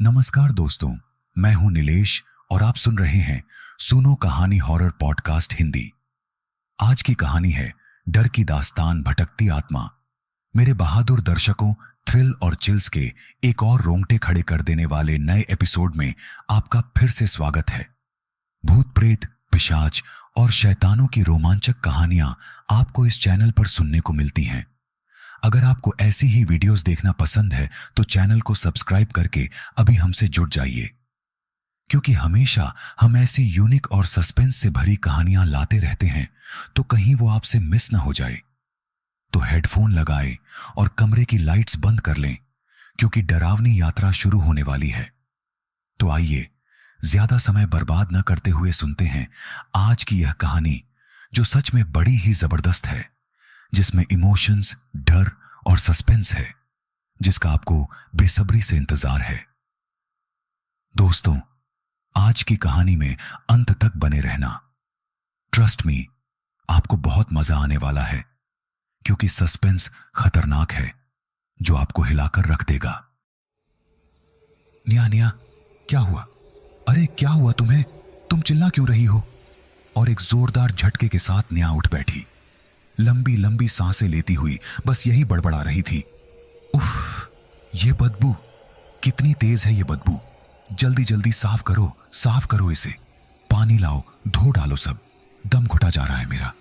नमस्कार दोस्तों, मैं हूं नीलेश और आप सुन रहे हैं सुनो कहानी हॉरर पॉडकास्ट हिंदी। आज की कहानी है डर की दास्तान भटकती आत्मा। मेरे बहादुर दर्शकों, थ्रिल और चिल्स के एक और रोंगटे खड़े कर देने वाले नए एपिसोड में आपका फिर से स्वागत है। भूत प्रेत, पिशाच और शैतानों की रोमांचक कहानियां आपको इस चैनल पर सुनने को मिलती हैं। अगर आपको ऐसी ही वीडियोस देखना पसंद है तो चैनल को सब्सक्राइब करके अभी हमसे जुड़ जाइए, क्योंकि हमेशा हम ऐसी यूनिक और सस्पेंस से भरी कहानियां लाते रहते हैं, तो कहीं वो आपसे मिस ना हो जाए। तो हेडफोन लगाएं और कमरे की लाइट्स बंद कर लें, क्योंकि डरावनी यात्रा शुरू होने वाली है। तो आइए ज्यादा समय बर्बाद न करते हुए सुनते हैं आज की यह कहानी, जो सच में बड़ी ही जबरदस्त है, जिसमें इमोशंस, डर और सस्पेंस है, जिसका आपको बेसब्री से इंतजार है। दोस्तों, आज की कहानी में अंत तक बने रहना। ट्रस्ट मी, आपको बहुत मजा आने वाला है, क्योंकि सस्पेंस खतरनाक है, जो आपको हिलाकर रख देगा। निया, क्या हुआ? अरे क्या हुआ तुम्हें? तुम चिल्ला क्यों रही हो? और एक जोरदार झटके के साथ निया उठ बैठी, लंबी लंबी सांसें लेती हुई बस यही बड़बड़ा रही थी। उफ, ये बदबू कितनी तेज है ये बदबू। जल्दी जल्दी साफ करो इसे। पानी लाओ, धो डालो सब। दम घुटा जा रहा है मेरा।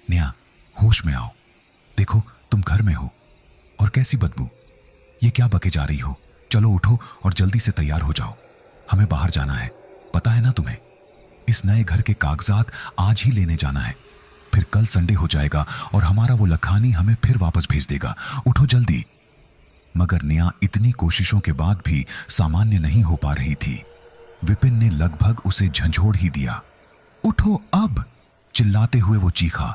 निया, होश में आओ। देखो तुम घर में हो, और कैसी बदबू। ये क्या बके जा रही हो? चलो उठो और जल्दी से तैयार हो जाओ, हमें बाहर जाना है। पता है ना तुम्हें, इस नए घर के कागजात आज ही लेने जाना है। फिर कल संडे हो जाएगा और हमारा वो लखानी हमें फिर वापस भेज देगा। उठो जल्दी। मगर निया इतनी कोशिशों के बाद भी सामान्य नहीं हो पा रही थी। विपिन ने लगभग उसे झंझोड़ ही दिया। उठो अब, चिल्लाते हुए वो चीखा।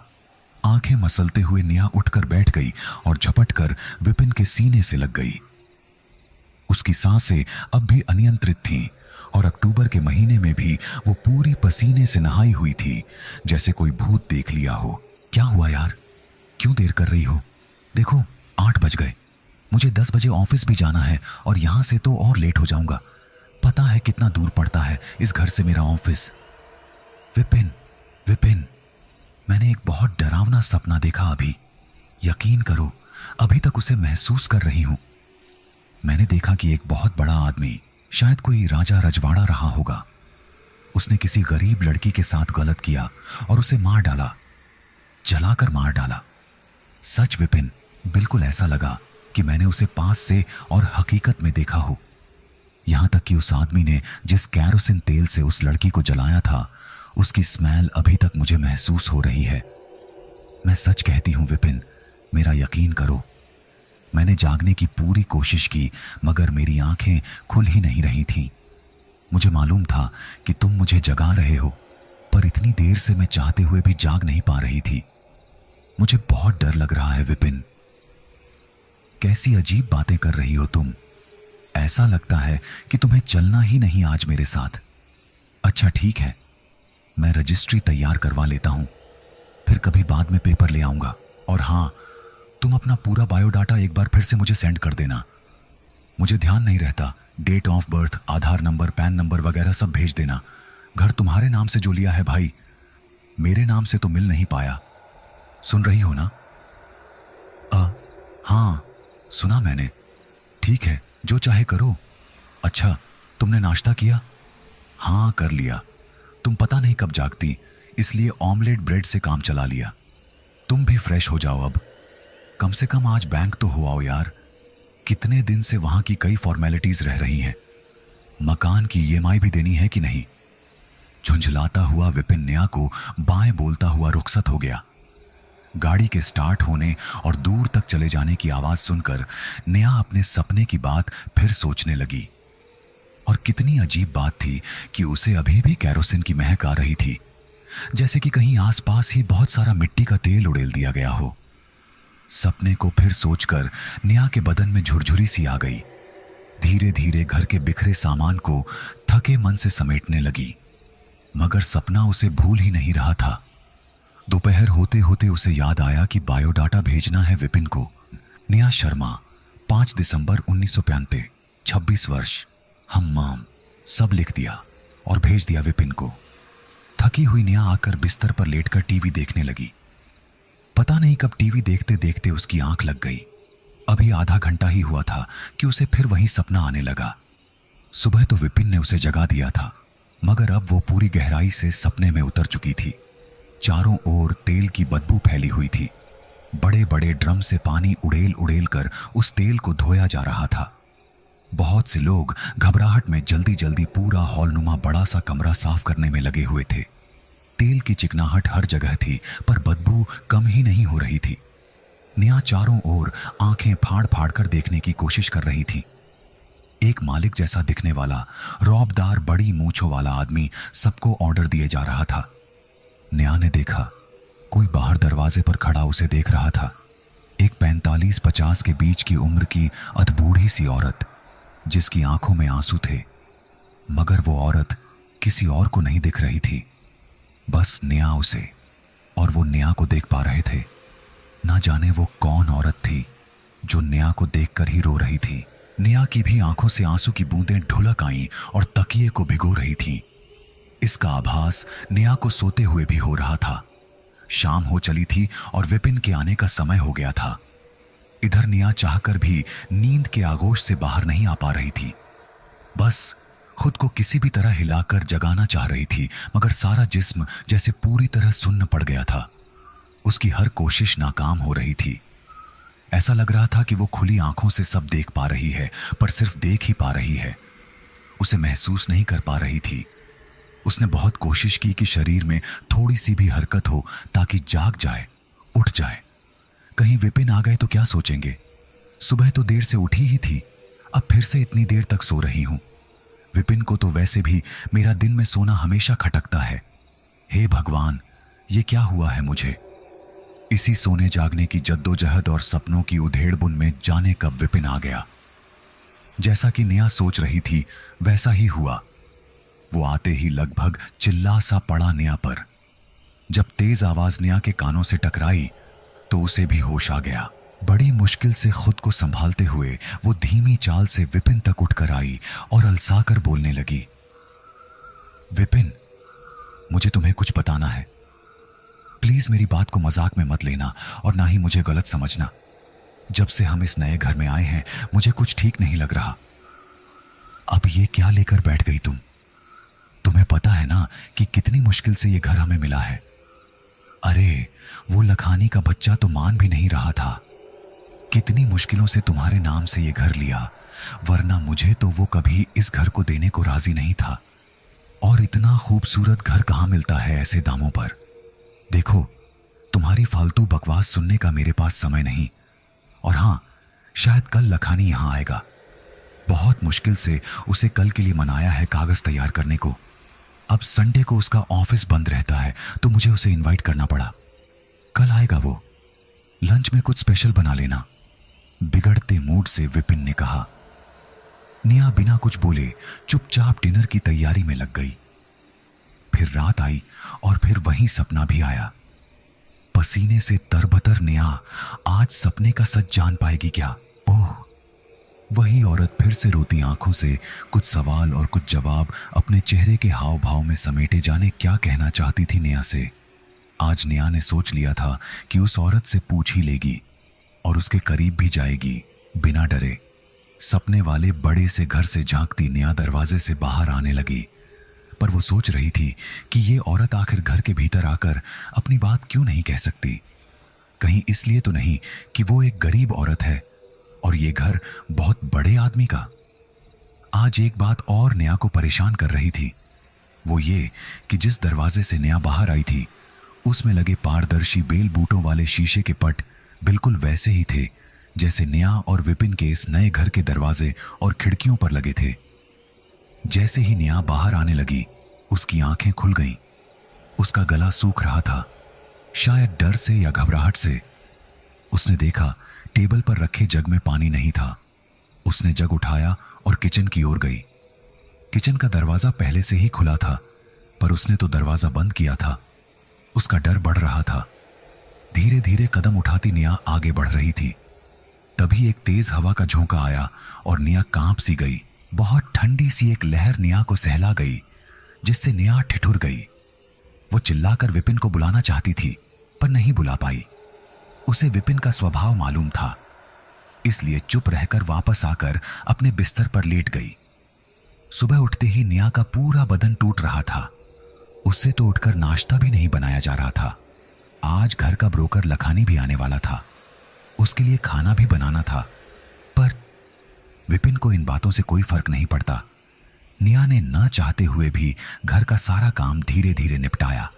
आंखें मसलते हुए निया उठकर बैठ गई और झपटकर विपिन के सीने से लग गई। उसकी सांसें अब भी अनियंत्रित थीं, और अक्टूबर के महीने में भी वो पूरी पसीने से नहाई हुई थी, जैसे कोई भूत देख लिया हो। क्या हुआ यार, क्यों देर कर रही हो? देखो 8 बज गए। मुझे 10 बजे ऑफिस भी जाना है, और यहां से तो और लेट हो जाऊंगा। पता है कितना दूर पड़ता है इस घर से मेरा ऑफिस। विपिन, मैंने एक बहुत डरावना सपना देखा अभी। यकीन करो, अभी तक उसे महसूस कर रही हूं। मैंने देखा कि एक बहुत बड़ा आदमी, शायद कोई राजा रजवाड़ा रहा होगा, उसने किसी गरीब लड़की के साथ गलत किया और उसे मार डाला, जलाकर मार डाला। सच विपिन, बिल्कुल ऐसा लगा कि मैंने उसे पास से और हकीकत में देखा हो। यहां तक कि उस आदमी ने जिस कैरोसिन तेल से उस लड़की को जलाया था, उसकी स्मेल अभी तक मुझे महसूस हो रही है। मैं सच कहती हूं विपिन, मेरा यकीन करो। मैंने जागने की पूरी कोशिश की, मगर मेरी आंखें खुल ही नहीं रही थीं। मुझे मालूम था कि तुम मुझे जगा रहे हो, पर इतनी देर से मैं चाहते हुए भी जाग नहीं पा रही थी। मुझे बहुत डर लग रहा है विपिन। कैसी अजीब बातें कर रही हो तुम। ऐसा लगता है कि तुम्हें चलना ही नहीं आज मेरे साथ। अच्छा ठीक है, मैं रजिस्ट्री तैयार करवा लेता हूं, फिर कभी बाद में पेपर ले आऊंगा। और हां, तुम अपना पूरा बायोडाटा एक बार फिर से मुझे सेंड कर देना। मुझे ध्यान नहीं रहता, date of birth, Aadhaar number, PAN number वगैरह सब भेज देना। घर तुम्हारे नाम से जो लिया है भाई, मेरे नाम से तो मिल नहीं पाया। सुन रही हो ना? हाँ, सुना मैंने। ठीक है, जो चाहे करो। अच्छा, तुमने नाश्ता किया? हाँ, कर लिया। तुम पता नहीं कब जागती, इसलिए ऑमलेट ब्रेड से काम चला लिया। तुम भी फ्रेश हो जाओ अब। कम से कम आज बैंक तो हो आओ यार। कितने दिन से वहां की कई फॉर्मेलिटीज रह रही हैं। मकान की ईएमआई भी देनी है कि नहीं? झुंझलाता हुआ विपिन निया को बाएं बोलता हुआ रुखसत हो गया। गाड़ी के स्टार्ट होने और दूर तक चले जाने की आवाज सुनकर निया अपने सपने की बात फिर सोचने लगी। और कितनी अजीब बात थी कि उसे अभी भी कैरोसिन की महक आ रही थी, जैसे कि कहीं आसपास ही बहुत सारा मिट्टी का तेल उड़ेल दिया गया हो। सपने को फिर सोचकर निया के बदन में झुरझुरी सी आ गई। धीरे धीरे घर के बिखरे सामान को थके मन से समेटने लगी, मगर सपना उसे भूल ही नहीं रहा था। दोपहर होते होते उसे याद आया कि बायोडाटा भेजना है विपिन को। निया शर्मा, 5 दिसंबर 1995। 26 वर्ष, हम्माम, सब लिख दिया और भेज दिया विपिन को। थकी हुई नेहा आकर बिस्तर पर लेटकर टीवी देखने लगी। पता नहीं कब टीवी देखते देखते उसकी आंख लग गई। अभी आधा घंटा ही हुआ था कि उसे फिर वही सपना आने लगा। सुबह तो विपिन ने उसे जगा दिया था, मगर अब वो पूरी गहराई से सपने में उतर चुकी थी। चारों ओर तेल की बदबू फैली हुई थी। बड़े बड़े ड्रम से पानी उड़ेल उड़ेल कर उस तेल को धोया जा रहा था। बहुत से लोग घबराहट में जल्दी जल्दी पूरा हॉलनुमा बड़ा सा कमरा साफ करने में लगे हुए थे। तेल की चिकनाहट हर जगह थी, पर बदबू कम ही नहीं हो रही थी। नेहा चारों ओर आंखें फाड़ फाड़ कर देखने की कोशिश कर रही थी। एक मालिक जैसा दिखने वाला रौबदार बड़ी मूंछों वाला आदमी सबको ऑर्डर दिए जा रहा था। नेहा ने देखा, कोई बाहर दरवाजे पर खड़ा उसे देख रहा था। एक 45-50 के बीच की उम्र की अधबूढ़ी सी औरत, जिसकी आंखों में आंसू थे, मगर वो औरत किसी और को नहीं दिख रही थी, बस नेहा उसे, और वो नेहा को देख पा रहे थे। ना जाने वो कौन औरत थी जो नेहा को देखकर ही रो रही थी। नेहा की भी आंखों से आंसू की बूंदें ढुलक आईं और तकिए को भिगो रही थीं। इसका आभास नेहा को सोते हुए भी हो रहा था। शाम हो चली थी और विपिन के आने का समय हो गया था। इधर नेहा चाहकर भी नींद के आगोश से बाहर नहीं आ पा रही थी। बस खुद को किसी भी तरह हिलाकर जगाना चाह रही थी, मगर सारा जिस्म जैसे पूरी तरह सुन्न पड़ गया था। उसकी हर कोशिश नाकाम हो रही थी। ऐसा लग रहा था कि वो खुली आंखों से सब देख पा रही है, पर सिर्फ देख ही पा रही है, उसे महसूस नहीं कर पा रही थी। उसने बहुत कोशिश की कि शरीर में थोड़ी सी भी हरकत हो, ताकि जाग जाए, उठ जाए। कहीं विपिन आ गए तो क्या सोचेंगे। सुबह तो देर से उठी ही थी, अब फिर से इतनी देर तक सो रही हूं। विपिन को तो वैसे भी मेरा दिन में सोना हमेशा खटकता है। हे भगवान, ये क्या हुआ है मुझे। इसी सोने जागने की जद्दोजहद और सपनों की उधेड़बुन में जाने कब विपिन आ गया। जैसा कि नेहा सोच रही थी वैसा ही हुआ। वो आते ही लगभग चिल्ला सा पड़ा नेहा पर। जब तेज आवाज नेहा के कानों से टकराई तो उसे भी होश आ गया। बड़ी मुश्किल से खुद को संभालते हुए वो धीमी चाल से विपिन तक उठकर आई और अलसाकर बोलने लगी, विपिन, मुझे तुम्हें कुछ बताना है। प्लीज मेरी बात को मजाक में मत लेना और ना ही मुझे गलत समझना। जब से हम इस नए घर में आए हैं मुझे कुछ ठीक नहीं लग रहा। अब ये क्या लेकर बैठ गई तुम? तुम्हें पता है ना कि कितनी मुश्किल से ये घर हमें मिला है। अरे वो लखानी का बच्चा तो मान भी नहीं रहा था। कितनी मुश्किलों से तुम्हारे नाम से ये घर लिया, वरना मुझे तो वो कभी इस घर को देने को राजी नहीं था। और इतना खूबसूरत घर कहाँ मिलता है ऐसे दामों पर। देखो, तुम्हारी फालतू बकवास सुनने का मेरे पास समय नहीं। और हां, शायद कल लखानी यहां आएगा। बहुत मुश्किल से उसे कल के लिए मनाया है कागज तैयार करने को। अब संडे को उसका ऑफिस बंद रहता है तो मुझे उसे इनवाइट करना पड़ा। कल आएगा वो। लंच में कुछ स्पेशल बना लेना, बिगड़ते मूड से विपिन ने कहा। नेहा बिना कुछ बोले चुपचाप डिनर की तैयारी में लग गई। फिर रात आई और फिर वही सपना भी आया। पसीने से तरबतर नेहा आज सपने का सच जान पाएगी क्या? ओह, वही औरत फिर से रोती आंखों से कुछ सवाल और कुछ जवाब अपने चेहरे के हाव भाव में समेटे जाने क्या कहना चाहती थी नेहा से। आज नेहा ने सोच लिया था कि उस औरत से पूछ ही लेगी और उसके करीब भी जाएगी बिना डरे। सपने वाले बड़े से घर से झांकती नेहा दरवाजे से बाहर आने लगी, पर वो सोच रही थी कि ये औरत आखिर घर के भीतर आकर अपनी बात क्यों नहीं कह सकती। कहीं इसलिए तो नहीं कि वो एक गरीब औरत है और ये घर बहुत बड़े आदमी का। आज एक बात और नेहा को परेशान कर रही थी, वो ये कि जिस दरवाजे से नेहा बाहर आई थी उसमें लगे पारदर्शी बेल बूटों वाले शीशे के पट बिल्कुल वैसे ही थे जैसे नेहा और विपिन के इस नए घर के दरवाजे और खिड़कियों पर लगे थे। जैसे ही नेहा बाहर आने लगी उसकी आंखें खुल गईं। उसका गला सूख रहा था, शायद डर से या घबराहट से। उसने देखा टेबल पर रखे जग में पानी नहीं था। उसने जग उठाया और किचन की ओर गई। किचन का दरवाजा पहले से ही खुला था, पर उसने तो दरवाजा बंद किया था। उसका डर बढ़ रहा था। धीरे धीरे कदम उठाती नेहा आगे बढ़ रही थी। तभी एक तेज हवा का झोंका आया और निया कांप सी गई। बहुत ठंडी सी एक लहर निया को सहला गई, जिससे निया ठिठुर गई। वो चिल्लाकर विपिन को बुलाना चाहती थी, पर नहीं बुला पाई। उसे विपिन का स्वभाव मालूम था, इसलिए चुप रहकर वापस आकर अपने बिस्तर पर लेट गई। सुबह उठते ही निया का पूरा बदन टूट रहा था। उससे तो उठकर नाश्ता भी नहीं बनाया जा रहा था। आज घर का ब्रोकर लखानी भी आने वाला था, उसके लिए खाना भी बनाना था। पर विपिन को इन बातों से कोई फर्क नहीं पड़ता। निया ने न चाहते हुए भी घर का सारा काम धीरे धीरे निपटाया।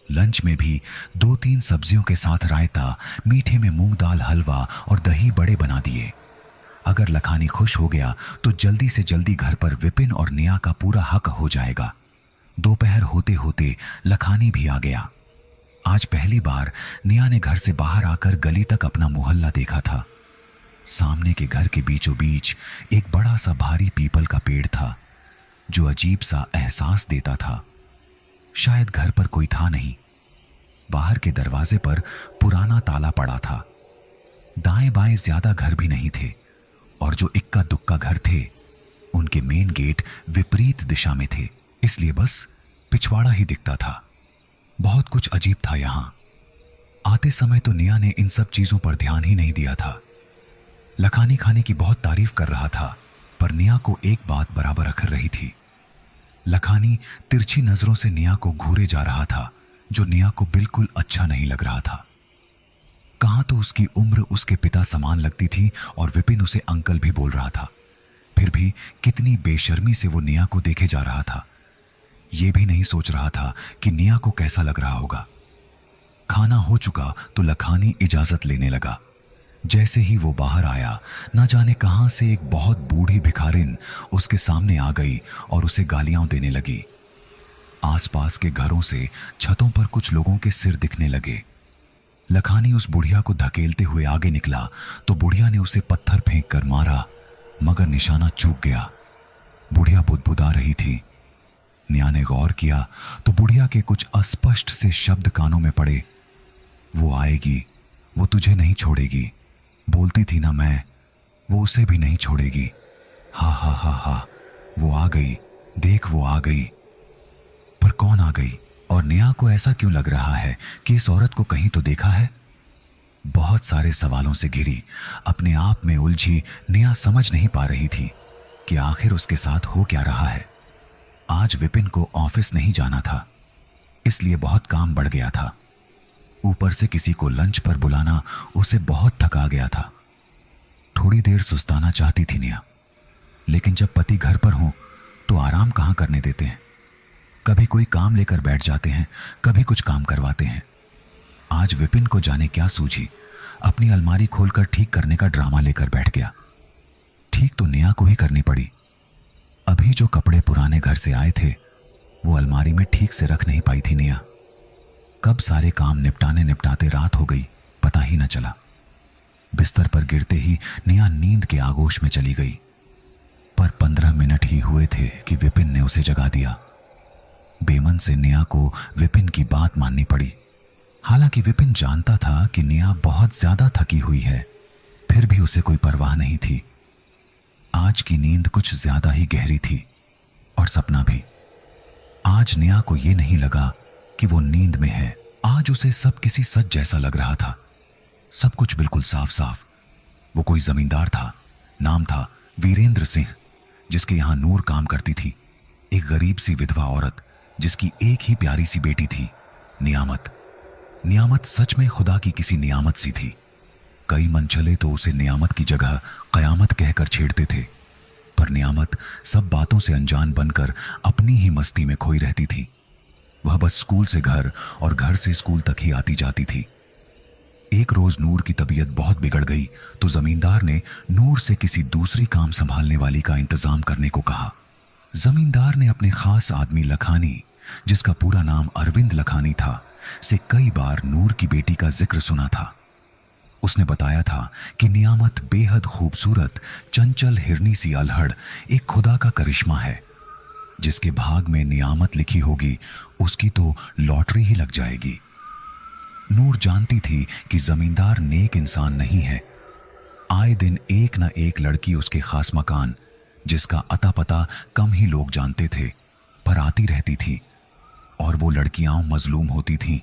लंच में भी 2-3 सब्जियों के साथ रायता, मीठे में मूंग दाल हलवा और दही बड़े बना दिए। अगर लखानी खुश हो गया तो जल्दी से जल्दी घर पर विपिन और निया का पूरा हक हो जाएगा। दोपहर होते होते लखानी भी आ गया। आज पहली बार निया ने घर से बाहर आकर गली तक अपना मोहल्ला देखा था। सामने के घर के बीचों बीच एक बड़ा सा भारी पीपल का पेड़ था, जो अजीब सा एहसास देता था। शायद घर पर कोई था नहीं। बाहर के दरवाजे पर पुराना ताला पड़ा था। दाएं बाएं ज्यादा घर भी नहीं थे, और जो इक्का दुक्का घर थे उनके मेन गेट विपरीत दिशा में थे, इसलिए बस पिछवाड़ा ही दिखता था। बहुत कुछ अजीब था यहां। आते समय तो निया ने इन सब चीजों पर ध्यान ही नहीं दिया था। लखानी खाने की बहुत तारीफ कर रहा था, पर निया को एक बात बराबर अखर रही थी। लखानी तिरछी नजरों से निया को घूरे जा रहा था, जो निया को बिल्कुल अच्छा नहीं लग रहा था। कहां तो उसकी उम्र उसके पिता समान लगती थी और विपिन उसे अंकल भी बोल रहा था। फिर भी कितनी बेशर्मी से वो निया को देखे जा रहा था। ये भी नहीं सोच रहा था कि निया को कैसा लग रहा होगा। खाना हो चुका तो लखानी इजाजत लेने लगा। जैसे ही वो बाहर आया, न जाने कहां से एक बहुत बूढ़ी भिखारिन उसके सामने आ गई और उसे गालियां देने लगी। आसपास के घरों से छतों पर कुछ लोगों के सिर दिखने लगे। लखानी उस बुढ़िया को धकेलते हुए आगे निकला तो बुढ़िया ने उसे पत्थर फेंक कर मारा, मगर निशाना चूक गया। बुढ़िया बुदबुदा रही थी। निया ने गौर किया तो बुढ़िया के कुछ अस्पष्ट से शब्द कानों में पड़े। वो आएगी, वो तुझे नहीं छोड़ेगी। बोलती थी ना मैं, वो उसे भी नहीं छोड़ेगी। हा हा हा हा, वो आ गई, देख वो आ गई। पर कौन आ गई? और निया को ऐसा क्यों लग रहा है कि इस औरत को कहीं तो देखा है? बहुत सारे सवालों से घिरी, अपने आप में उलझी निया समझ नहीं पा रही थी कि आखिर उसके साथ हो क्या रहा है। आज विपिन को ऑफिस नहीं जाना था, इसलिए बहुत काम बढ़ गया था। ऊपर से किसी को लंच पर बुलाना उसे बहुत थका गया था। थोड़ी देर सुस्ताना चाहती थी निया, लेकिन जब पति घर पर हो तो आराम कहां करने देते हैं। कभी कोई काम लेकर बैठ जाते हैं, कभी कुछ काम करवाते हैं। आज विपिन को जाने क्या सूझी, अपनी अलमारी खोलकर ठीक करने का ड्रामा लेकर बैठ गया। ठीक तो निया को ही करनी पड़ी। अभी जो कपड़े पुराने घर से आए थे वो अलमारी में ठीक से रख नहीं पाई थी निया। कब सारे काम निपटाने निपटाते रात हो गई, पता ही न चला। बिस्तर पर गिरते ही निया नींद के आगोश में चली गई। पर 15 मिनट ही हुए थे कि विपिन ने उसे जगा दिया। बेमन से निया को विपिन की बात माननी पड़ी। हालांकि विपिन जानता था कि निया बहुत ज्यादा थकी हुई है, फिर भी उसे कोई परवाह नहीं थी। आज की नींद कुछ ज्यादा ही गहरी थी, और सपना भी। आज निया को यह नहीं लगा कि वो नींद में है। आज उसे सब किसी सच जैसा लग रहा था। सब कुछ बिल्कुल साफ साफ। वो कोई जमींदार था, नाम था वीरेंद्र सिंह, जिसके यहां नूर काम करती थी। एक गरीब सी विधवा औरत जिसकी एक ही प्यारी सी बेटी थी, नियामत। नियामत सच में खुदा की किसी नियामत सी थी। कई मन चले तो उसे नियामत की जगह कयामत कहकर छेड़ते थे, पर नियामत सब बातों से अनजान बनकर अपनी ही मस्ती में खोई रहती थी। वह बस स्कूल से घर और घर से स्कूल तक ही आती जाती थी। एक रोज नूर की तबीयत बहुत बिगड़ गई तो जमींदार ने नूर से किसी दूसरी काम संभालने वाली का इंतजाम करने को कहा। जमींदार ने अपने खास आदमी लखानी, जिसका पूरा नाम अरविंद लखानी था, से कई बार नूर की बेटी का जिक्र सुना था। उसने बताया था कि नियामत बेहद खूबसूरत, चंचल हिरनी सी अलहड़ एक खुदा का करिश्मा है। जिसके भाग में नियामत लिखी होगी उसकी तो लॉटरी ही लग जाएगी। नूर जानती थी कि जमींदार नेक इंसान नहीं है। आए दिन एक न एक लड़की उसके खास मकान, जिसका अता पता कम ही लोग जानते थे, पर आती रहती थी। और वो लड़कियां मजलूम होती थीं,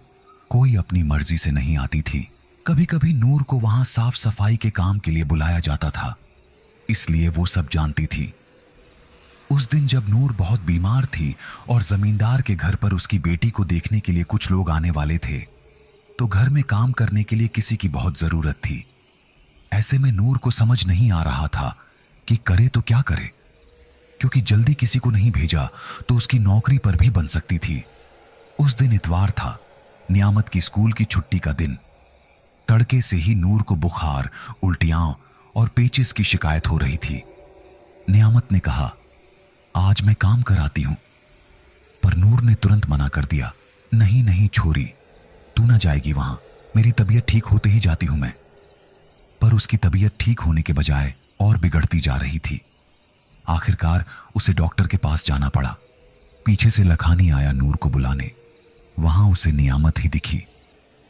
कोई अपनी मर्जी से नहीं आती थी। कभी कभी नूर को वहां साफ सफाई के काम के लिए बुलाया जाता था, इसलिए वो सब जानती थी। उस दिन जब नूर बहुत बीमार थी और जमींदार के घर पर उसकी बेटी को देखने के लिए कुछ लोग आने वाले थे, तो घर में काम करने के लिए किसी की बहुत जरूरत थी। ऐसे में नूर को समझ नहीं आ रहा था कि करे तो क्या करे, क्योंकि जल्दी किसी को नहीं भेजा तो उसकी नौकरी पर भी बन सकती थी। उस दिन इतवार था, नियामत की स्कूल की छुट्टी का दिन। तड़के से ही नूर को बुखार, उल्टियां और पेचिस की शिकायत हो रही थी। नियामत ने कहा, आज मैं काम कराती हूं। पर नूर ने तुरंत मना कर दिया, नहीं नहीं छोरी, तू ना जाएगी वहां, मेरी तबीयत ठीक होते ही जाती हूं मैं। पर उसकी तबीयत ठीक होने के बजाय और बिगड़ती जा रही थी। आखिरकार उसे डॉक्टर के पास जाना पड़ा। पीछे से लखानी आया नूर को बुलाने। वहां उसे नियामत ही दिखी।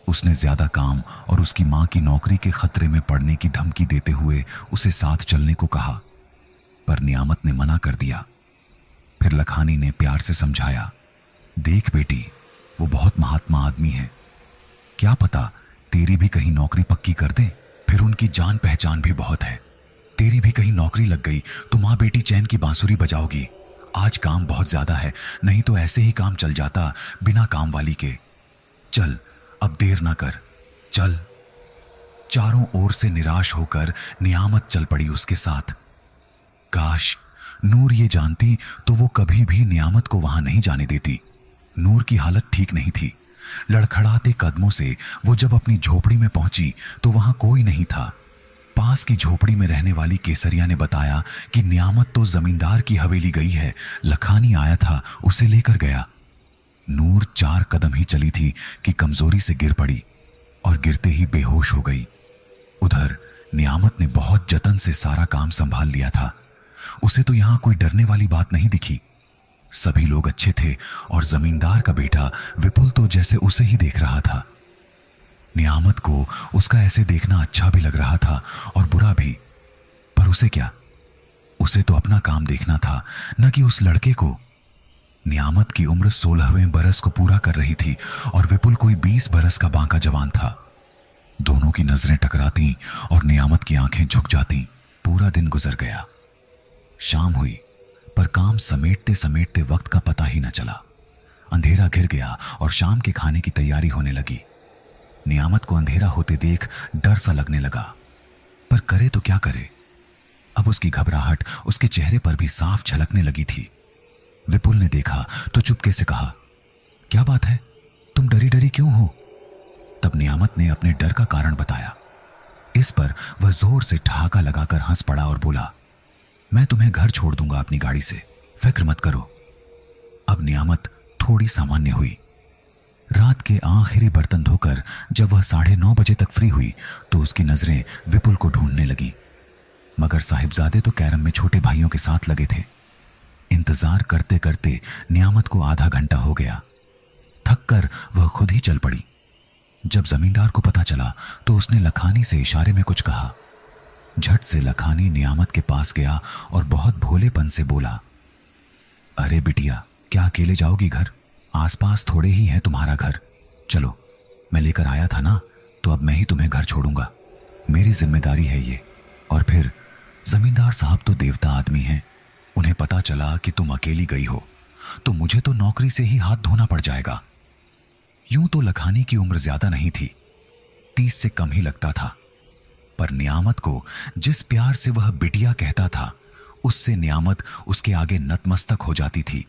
उसने ज्यादा काम और उसकी मां की नौकरी के खतरे में पड़ने की धमकी देते हुए उसे साथ चलने को कहा, पर नियामत ने मना कर दिया। फिर लखानी ने प्यार से समझाया, देख बेटी, वो बहुत महात्मा आदमी है, क्या पता तेरी भी कहीं नौकरी पक्की कर दे, फिर उनकी जान पहचान भी बहुत है। तेरी भी कहीं नौकरी लग गई तो मां बेटी चैन की बांसुरी बजाओगी। आज काम बहुत ज्यादा है, नहीं तो ऐसे ही काम चल जाता बिना काम वाली के। चल अब देर ना कर, चल। चारों ओर से निराश होकर नियामत चल पड़ी उसके साथ। काश नूर ये जानती तो वो कभी भी नियामत को वहां नहीं जाने देती। नूर की हालत ठीक नहीं थी। लड़खड़ाते कदमों से वो जब अपनी झोपड़ी में पहुंची तो वहां कोई नहीं था। पास की झोपड़ी में रहने वाली केसरिया ने बताया कि नियामत तो जमींदार की हवेली गई है, लखानी आया था, उसे लेकर गया। नूर 4 कदम ही चली थी कि कमजोरी से गिर पड़ी और गिरते ही बेहोश हो गई। उधर नियामत ने बहुत जतन से सारा काम संभाल लिया था। उसे तो यहां कोई डरने वाली बात नहीं दिखी। सभी लोग अच्छे थे और जमींदार का बेटा विपुल तो जैसे उसे ही देख रहा था। नियामत को उसका ऐसे देखना अच्छा भी लग रहा था और बुरा भी। पर उसे क्या, उसे तो अपना काम देखना था, न कि उस लड़के को। नियामत की उम्र 16वें बरस को पूरा कर रही थी और विपुल कोई 20 बरस का बांका जवान था। दोनों की नजरें टकराती और नियामत की आंखें झुक जाती। पूरा दिन गुजर गया। शाम हुई, पर काम समेटते समेटते वक्त का पता ही न चला। अंधेरा घिर गया और शाम के खाने की तैयारी होने लगी। नियामत को अंधेरा होते देख डर सा लगने लगा, पर करे तो क्या करे। अब उसकी घबराहट उसके चेहरे पर भी साफ झलकने लगी थी। विपुल ने देखा तो चुपके से कहा, क्या बात है, तुम डरी डरी क्यों हो? तब नियामत ने अपने डर का कारण बताया। इस पर वह जोर से ठहाका लगाकर हंस पड़ा और बोला, मैं तुम्हें घर छोड़ दूंगा अपनी गाड़ी से, फिक्र मत करो। अब नियामत थोड़ी सामान्य हुई। रात के आखिरी बर्तन धोकर जब वह 9:30 बजे तक फ्री हुई तो उसकी नजरें विपुल को ढूंढने लगी, मगर साहिबजादे तो कैरम में छोटे भाइयों के साथ लगे थे। इंतजार करते करते नियामत को आधा घंटा हो गया। थक कर वह खुद ही चल पड़ी। जब जमींदार को पता चला तो उसने लखानी से इशारे में कुछ कहा। झट से लखानी नियामत के पास गया और बहुत भोलेपन से बोला, अरे बिटिया, क्या अकेले जाओगी घर? आसपास थोड़े ही है तुम्हारा घर। चलो, मैं लेकर आया था ना, तो अब मैं ही तुम्हें घर छोड़ूंगा। मेरी जिम्मेदारी है ये। और फिर जमींदार साहब तो देवता आदमी हैं, उन्हें पता चला कि तुम अकेली गई हो तो मुझे तो नौकरी से ही हाथ धोना पड़ जाएगा। यूं तो लखानी की उम्र ज्यादा नहीं थी, 30 से कम ही लगता था, पर नियामत को जिस प्यार से वह बिटिया कहता था, उससे नियामत उसके आगे नतमस्तक हो जाती थी।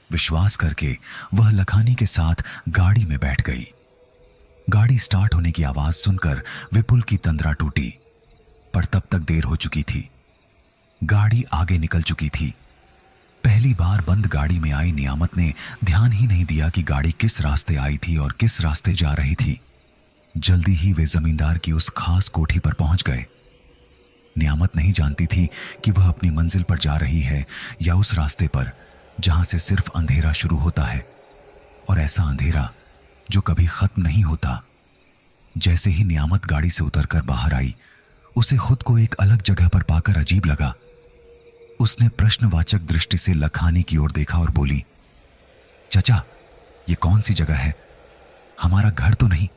विश्वास करके वह लखानी के साथ गाड़ी में बैठ गई। गाड़ी स्टार्ट होने की आवाज सुनकर विपुल की तंद्रा टूटी, पर तब तक देर हो चुकी थी। गाड़ी आगे निकल चुकी थी। पहली बार बंद गाड़ी में आई नियामत ने ध्यान ही नहीं दिया कि गाड़ी किस रास्ते आई थी और किस रास्ते जा रही थी। जल्दी ही वे जमींदार की उस खास कोठी पर पहुंच गए। नियामत नहीं जानती थी कि वह अपनी मंजिल पर जा रही है या उस रास्ते पर जहां से सिर्फ अंधेरा शुरू होता है, और ऐसा अंधेरा जो कभी खत्म नहीं होता। जैसे ही नियामत गाड़ी से उतरकर बाहर आई, उसे खुद को एक अलग जगह पर पाकर अजीब लगा। उसने प्रश्नवाचक दृष्टि से लखानी की ओर देखा और बोली, चचा, ये कौन सी जगह है? हमारा घर तो नहीं।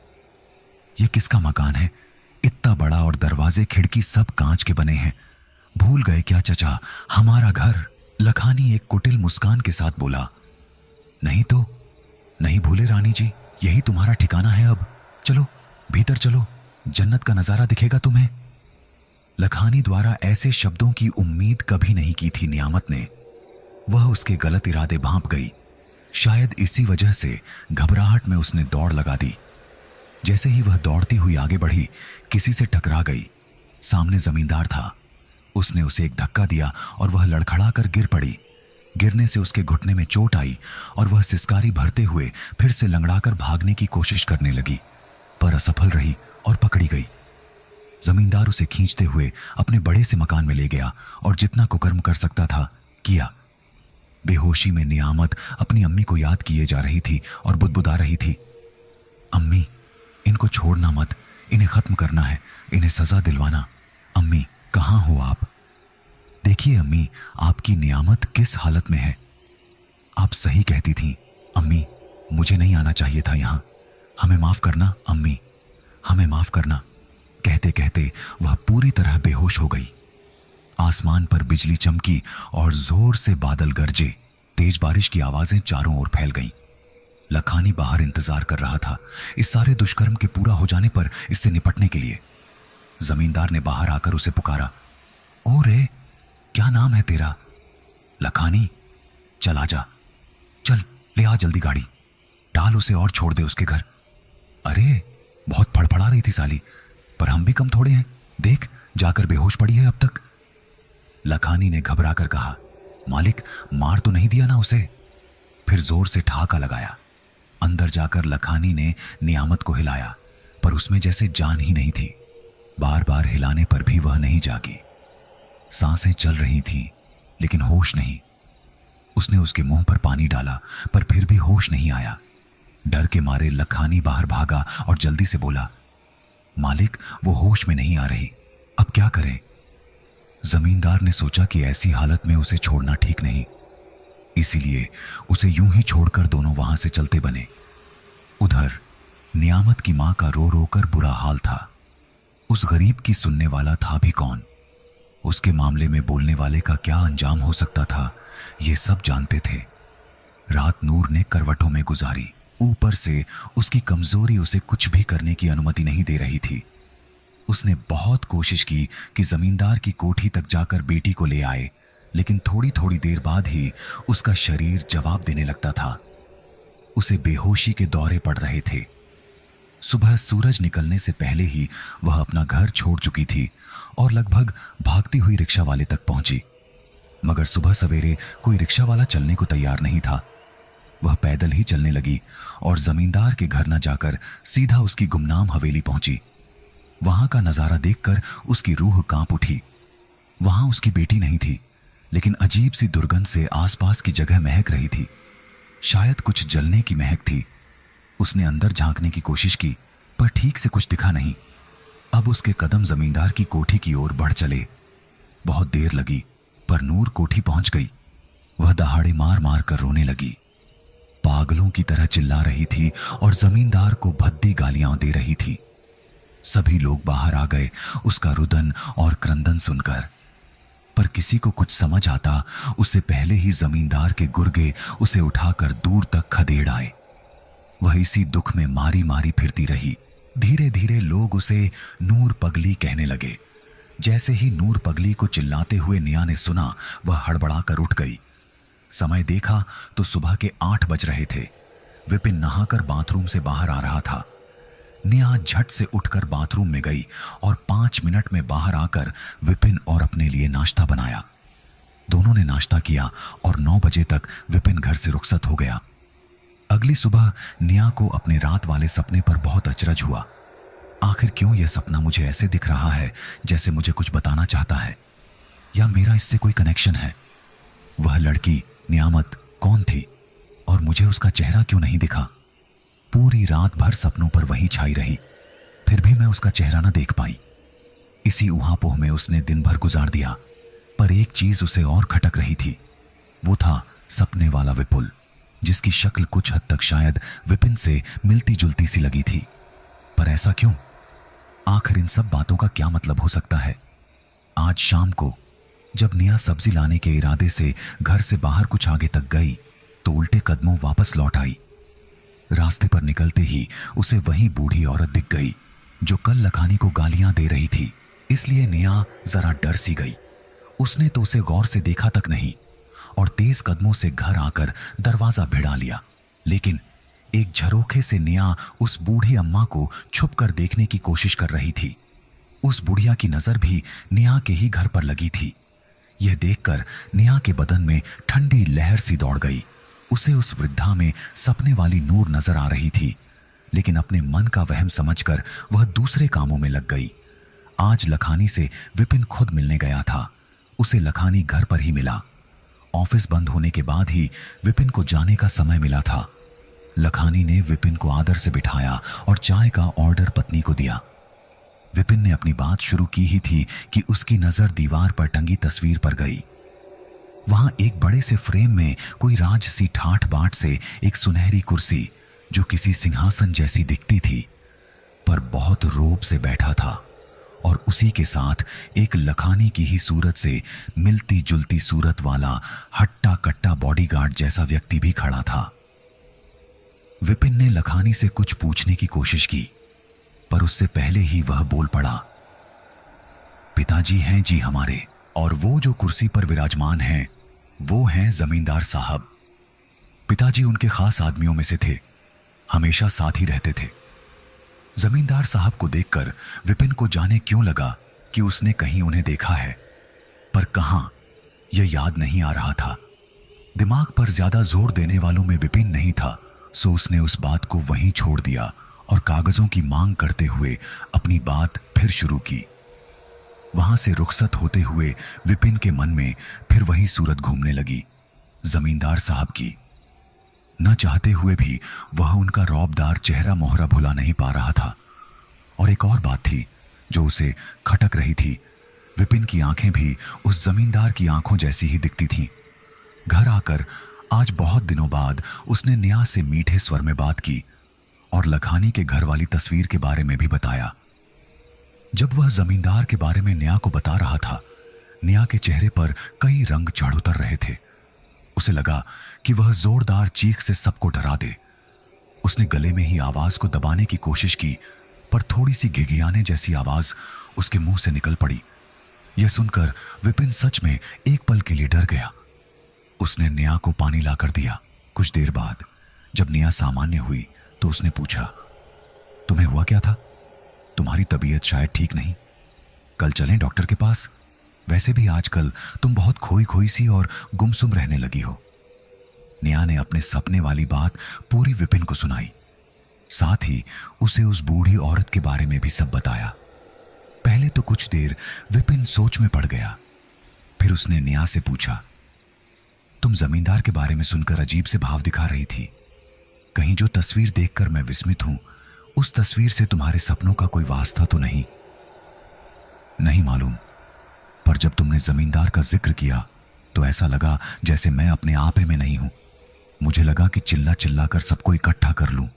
ये किसका मकान है? इतना बड़ा और दरवाजे खिड़की सब कांच के बने हैं। भूल गए क्या चचा, हमारा घर? लखानी एक कुटिल मुस्कान के साथ बोला। नहीं तो नहीं भूले रानी जी, यही तुम्हारा ठिकाना है। अब चलो भीतर चलो, जन्नत का नजारा दिखेगा तुम्हें। लखानी द्वारा ऐसे शब्दों की उम्मीद कभी नहीं की थी नियामत ने। वह उसके गलत इरादे भांप गई। शायद इसी वजह से घबराहट में उसने दौड़ लगा दी। जैसे ही वह दौड़ती हुई आगे बढ़ी, किसी से टकरा गई। सामने जमींदार था। उसने उसे एक धक्का दिया और वह लड़खड़ाकर गिर पड़ी। गिरने से उसके घुटने में चोट आई और वह सिसकारी भरते हुए फिर से लंगड़ाकर भागने की कोशिश करने लगी, पर असफल रही और पकड़ी गई। जमींदार उसे खींचते हुए अपने बड़े से मकान में ले गया और जितना कुकर्म कर सकता था किया। बेहोशी में नियामत अपनी अम्मी को याद किए जा रही थी और बुदबुदा रही थी, अम्मी, इनको छोड़ना मत, इन्हें खत्म करना है, इन्हें सजा दिलवाना। अम्मी, कहाँ हो आप? देखिए अम्मी, आपकी नियामत किस हालत में है। आप सही कहती थीं अम्मी, मुझे नहीं आना चाहिए था यहाँ। हमें माफ करना अम्मी, हमें माफ करना। कहते कहते वह पूरी तरह बेहोश हो गई। आसमान पर बिजली चमकी और जोर से बादल गरजे। तेज बारिश की आवाजें चारों ओर फैल गईं। लखानी बाहर इंतजार कर रहा था इस सारे दुष्कर्म के पूरा हो जाने पर इससे निपटने के लिए। जमींदार ने बाहर आकर उसे पुकारा, ओ रे, क्या नाम है तेरा? लखानी। चल आजा, चल ले आ जल्दी गाड़ी, डाल उसे और छोड़ दे उसके घर। अरे, बहुत फड़फड़ा रही थी साली, पर हम भी कम थोड़े हैं। देख, जाकर बेहोश पड़ी है अब तक। लखानी ने घबराकर कहा, मालिक, मार तो नहीं दिया ना उसे? फिर जोर से ठहाका लगाया। अंदर जाकर लखानी ने नियामत को हिलाया, पर उसमें जैसे जान ही नहीं थी। बार बार हिलाने पर भी वह नहीं जागी। सांसें चल रही थीं, लेकिन होश नहीं। उसने उसके मुंह पर पानी डाला, पर फिर भी होश नहीं आया। डर के मारे लखानी बाहर भागा और जल्दी से बोला, मालिक, वो होश में नहीं आ रही, अब क्या करें? जमींदार ने सोचा कि ऐसी हालत में उसे छोड़ना ठीक नहीं, इसीलिए उसे यूं ही छोड़कर दोनों वहां से चलते बने। उधर नियामत की मां का रो रो कर बुरा हाल था। उस गरीब की सुनने वाला था भी कौन? उसके मामले में बोलने वाले का क्या अंजाम हो सकता था, ये सब जानते थे। रात नूर ने करवटों में गुजारी। ऊपर से उसकी कमजोरी उसे कुछ भी करने की अनुमति नहीं दे रही थी। उसने बहुत कोशिश की कि जमींदार की कोठी तक जाकर बेटी को ले आए, लेकिन थोड़ी थोड़ी देर बाद ही उसका शरीर जवाब देने लगता था। उसे बेहोशी के दौरे पड़ रहे थे। सुबह सूरज निकलने से पहले ही वह अपना घर छोड़ चुकी थी और लगभग भागती हुई रिक्शा वाले तक पहुंची, मगर सुबह सवेरे कोई रिक्शा वाला चलने को तैयार नहीं था। वह पैदल ही चलने लगी और जमींदार के घर न जाकर सीधा उसकी गुमनाम हवेली पहुंची। वहां का नजारा देखकर उसकी रूह कांप उठी। वहां उसकी बेटी नहीं थी, लेकिन अजीब सी दुर्गंध से आसपास की जगह महक रही थी। शायद कुछ जलने की महक थी। उसने अंदर झांकने की कोशिश की, पर ठीक से कुछ दिखा नहीं। अब उसके कदम जमींदार की कोठी की ओर बढ़ चले। बहुत देर लगी, पर नूर कोठी पहुंच गई। वह दहाड़े मार मार कर रोने लगी, पागलों की तरह चिल्ला रही थी और जमींदार को भद्दी गालियां दे रही थी। सभी लोग बाहर आ गए उसका रुदन और क्रंदन सुनकर, पर किसी को कुछ समझ आता उससे पहले ही जमींदार के गुर्गे उसे उठाकर दूर तक खदेड़ आए। वह इसी दुख में मारी मारी फिरती रही। धीरे धीरे लोग उसे नूर पगली कहने लगे। जैसे ही नूर पगली को चिल्लाते हुए निया ने सुना, वह हड़बड़ाकर उठ गई। समय देखा तो सुबह के 8 बज रहे थे। विपिन नहाकर बाथरूम से बाहर आ रहा था। निया झट से उठकर बाथरूम में गई और 5 मिनट में बाहर आकर विपिन और अपने लिए नाश्ता बनाया। दोनों ने नाश्ता किया और 9 बजे तक विपिन घर से रुखसत हो गया। अगली सुबह निया को अपने रात वाले सपने पर बहुत अचरज हुआ। आखिर क्यों यह सपना मुझे ऐसे दिख रहा है जैसे मुझे कुछ बताना चाहता है, या मेरा इससे कोई कनेक्शन है? वह लड़की नियामत कौन थी और मुझे उसका चेहरा क्यों नहीं दिखा? पूरी रात भर सपनों पर वही छाई रही, फिर भी मैं उसका चेहरा न देख पाई। इसी ऊहापोह में उसने दिन भर गुजार दिया, पर एक चीज उसे और खटक रही थी। वो था सपने वाला विपुल, जिसकी शक्ल कुछ हद तक शायद विपिन से मिलती जुलती सी लगी थी। पर ऐसा क्यों? आखिर इन सब बातों का क्या मतलब हो सकता है? आज शाम को जब निया सब्जी लाने के इरादे से घर से बाहर कुछ आगे तक गई तो उल्टे कदमों वापस लौट आई। रास्ते पर निकलते ही उसे वही बूढ़ी औरत दिख गई जो कल लखानी को गालियां दे रही थी। इसलिए निया जरा डर सी गई। उसने तो उसे गौर से देखा तक नहीं और तेज कदमों से घर आकर दरवाजा भिड़ा लिया। लेकिन एक झरोखे से निया उस बूढ़ी अम्मा को छुप कर देखने की कोशिश कर रही थी। उस बुढ़िया की नजर भी निया के ही घर पर लगी थी। यह देखकर निया के बदन में ठंडी लहर सी दौड़ गई। उसे उस वृद्धा में सपने वाली नूर नजर आ रही थी, लेकिन अपने मन का वहम समझकर वह दूसरे कामों में लग गई। आज लखानी से विपिन खुद मिलने गया था। उसे लखानी घर पर ही मिला। ऑफिस बंद होने के बाद ही विपिन को जाने का समय मिला था। लखानी ने विपिन को आदर से बिठाया और चाय का ऑर्डर पत्नी को दिया। विपिन ने अपनी बात शुरू की ही थी कि उसकी नजर दीवार पर टंगी तस्वीर पर गई। वहां एक बड़े से फ्रेम में कोई राजसी ठाठ बाट से एक सुनहरी कुर्सी, जो किसी सिंहासन जैसी दिखती थी, पर बहुत रोब से बैठा था और उसी के साथ एक लखानी की ही सूरत से मिलती जुलती सूरत वाला हट्टा कट्टा बॉडीगार्ड जैसा व्यक्ति भी खड़ा था। विपिन ने लखानी से कुछ पूछने की कोशिश की, पर उससे पहले ही वह बोल पड़ा, पिताजी हैं जी हमारे, और वो जो कुर्सी पर विराजमान हैं वो हैं जमींदार साहब। पिताजी उनके खास आदमियों में से थे, हमेशा साथ ही रहते थे। जमींदार साहब को देखकर विपिन को जाने क्यों लगा कि उसने कहीं उन्हें देखा है, पर कहां यह याद नहीं आ रहा था। दिमाग पर ज्यादा जोर देने वालों में विपिन नहीं था, सो उसने उस बात को वहीं छोड़ दिया और कागजों की मांग करते हुए अपनी बात फिर शुरू की। वहां से रुखसत होते हुए विपिन के मन में फिर वही सूरत घूमने लगी, जमींदार साहब की। न चाहते हुए भी वह उनका रौबदार चेहरा मोहरा भुला नहीं पा रहा था। और एक और बात थी जो उसे खटक रही थी। विपिन की आंखें भी उस जमींदार की आंखों जैसी ही दिखती थीं। घर आकर आज बहुत दिनों बाद उसने निया से मीठे स्वर में बात की और लखानी के घर वाली तस्वीर के बारे में भी बताया। जब वह जमींदार के बारे में निया को बता रहा था, निया के चेहरे पर कई रंग चढ़ उतर रहे थे। उसे लगा कि वह जोरदार चीख से सबको डरा दे। उसने गले में ही आवाज को दबाने की कोशिश की, पर थोड़ी सी घिघियाने जैसी आवाज उसके मुंह से निकल पड़ी। यह सुनकर विपिन सच में एक पल के लिए डर गया। उसने निया को पानी लाकर दिया। कुछ देर बाद जब निया सामान्य हुई तो उसने पूछा, तुम्हें हुआ क्या था? तुम्हारी तबीयत शायद ठीक नहीं। कल चलें डॉक्टर के पास? वैसे भी आजकल तुम बहुत खोई खोई सी और गुमसुम रहने लगी हो। निया ने अपने सपने वाली बात पूरी विपिन को सुनाई। साथ ही उसे उस बूढ़ी औरत के बारे में भी सब बताया। पहले तो कुछ देर विपिन सोच में पड़ गया। फिर उसने निया से पूछा, तुम जमींदार के बारे में सुनकर अजीब से भाव दिखा रही थी। कहीं जो तस्वीर देखकर मैं विस्मित हूं, उस तस्वीर से तुम्हारे सपनों का कोई वास्ता तो नहीं? नहीं मालूम, पर जब तुमने जमींदार का जिक्र किया तो ऐसा लगा जैसे मैं अपने आपे में नहीं हूं। मुझे लगा कि चिल्ला चिल्ला कर सबको इकट्ठा कर लूं।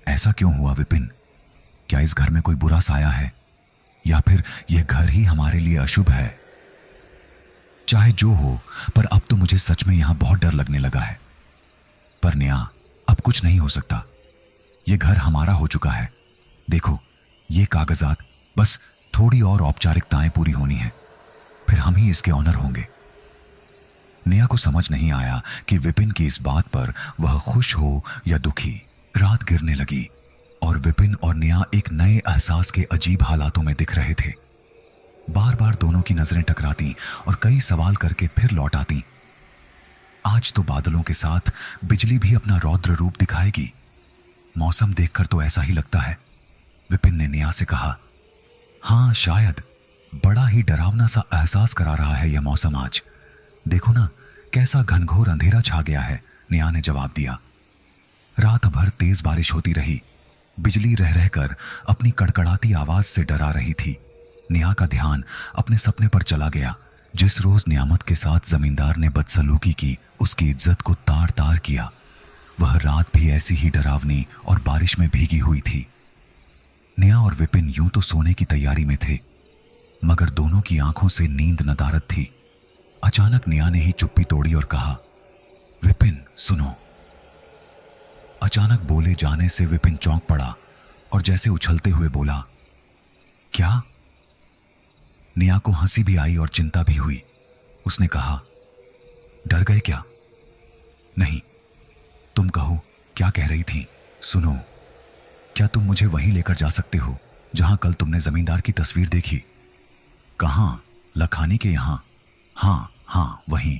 ऐसा क्यों हुआ विपिन? क्या इस घर में कोई बुरा साया है, या फिर यह घर ही हमारे लिए अशुभ है? चाहे जो हो, पर अब तो मुझे सच में यहां बहुत डर लगने लगा है। पर निया, अब कुछ नहीं हो सकता। यह घर हमारा हो चुका है। देखो, ये कागजात, बस थोड़ी और औपचारिकताएं पूरी होनी है, फिर हम ही इसके ऑनर होंगे। निया को समझ नहीं आया कि विपिन की इस बात पर वह खुश हो या दुखी। रात गिरने लगी और विपिन और निया एक नए एहसास के अजीब हालातों में दिख रहे थे। बार बार दोनों की नजरें टकराती और कई सवाल करके फिर लौट आती। आज तो बादलों के साथ बिजली भी अपना रौद्र रूप दिखाएगी। मौसम देखकर तो ऐसा ही लगता है। विपिन ने निया से कहा, हां शायद बड़ा ही डरावना सा एहसास करा रहा है यह मौसम आज। देखो ना, कैसा घनघोर अंधेरा छा गया है। निया ने जवाब दिया। रात भर तेज बारिश होती रही। बिजली रह रहकर अपनी कड़कड़ाती आवाज से डरा रही थी। नेहा का ध्यान अपने सपने पर चला गया। जिस रोज नियामत के साथ जमींदार ने बदसलूकी की, उसकी इज्जत को तार तार किया, वह रात भी ऐसी ही डरावनी और बारिश में भीगी हुई थी। नेहा और विपिन यूं तो सोने की तैयारी में थे, मगर दोनों की आंखों से नींद नदारद थी। अचानक नेहा ने ही चुप्पी तोड़ी और कहा, विपिन सुनो। अचानक बोले जाने से विपिन चौंक पड़ा और जैसे उछलते हुए बोला, क्या? नेहा को हंसी भी आई और चिंता भी हुई। उसने कहा, डर गए क्या? नहीं, तुम कहो, क्या कह रही थी? सुनो, क्या तुम मुझे वहीं लेकर जा सकते हो जहां कल तुमने जमींदार की तस्वीर देखी? कहां? लखानी के यहां? हाँ, वहीं।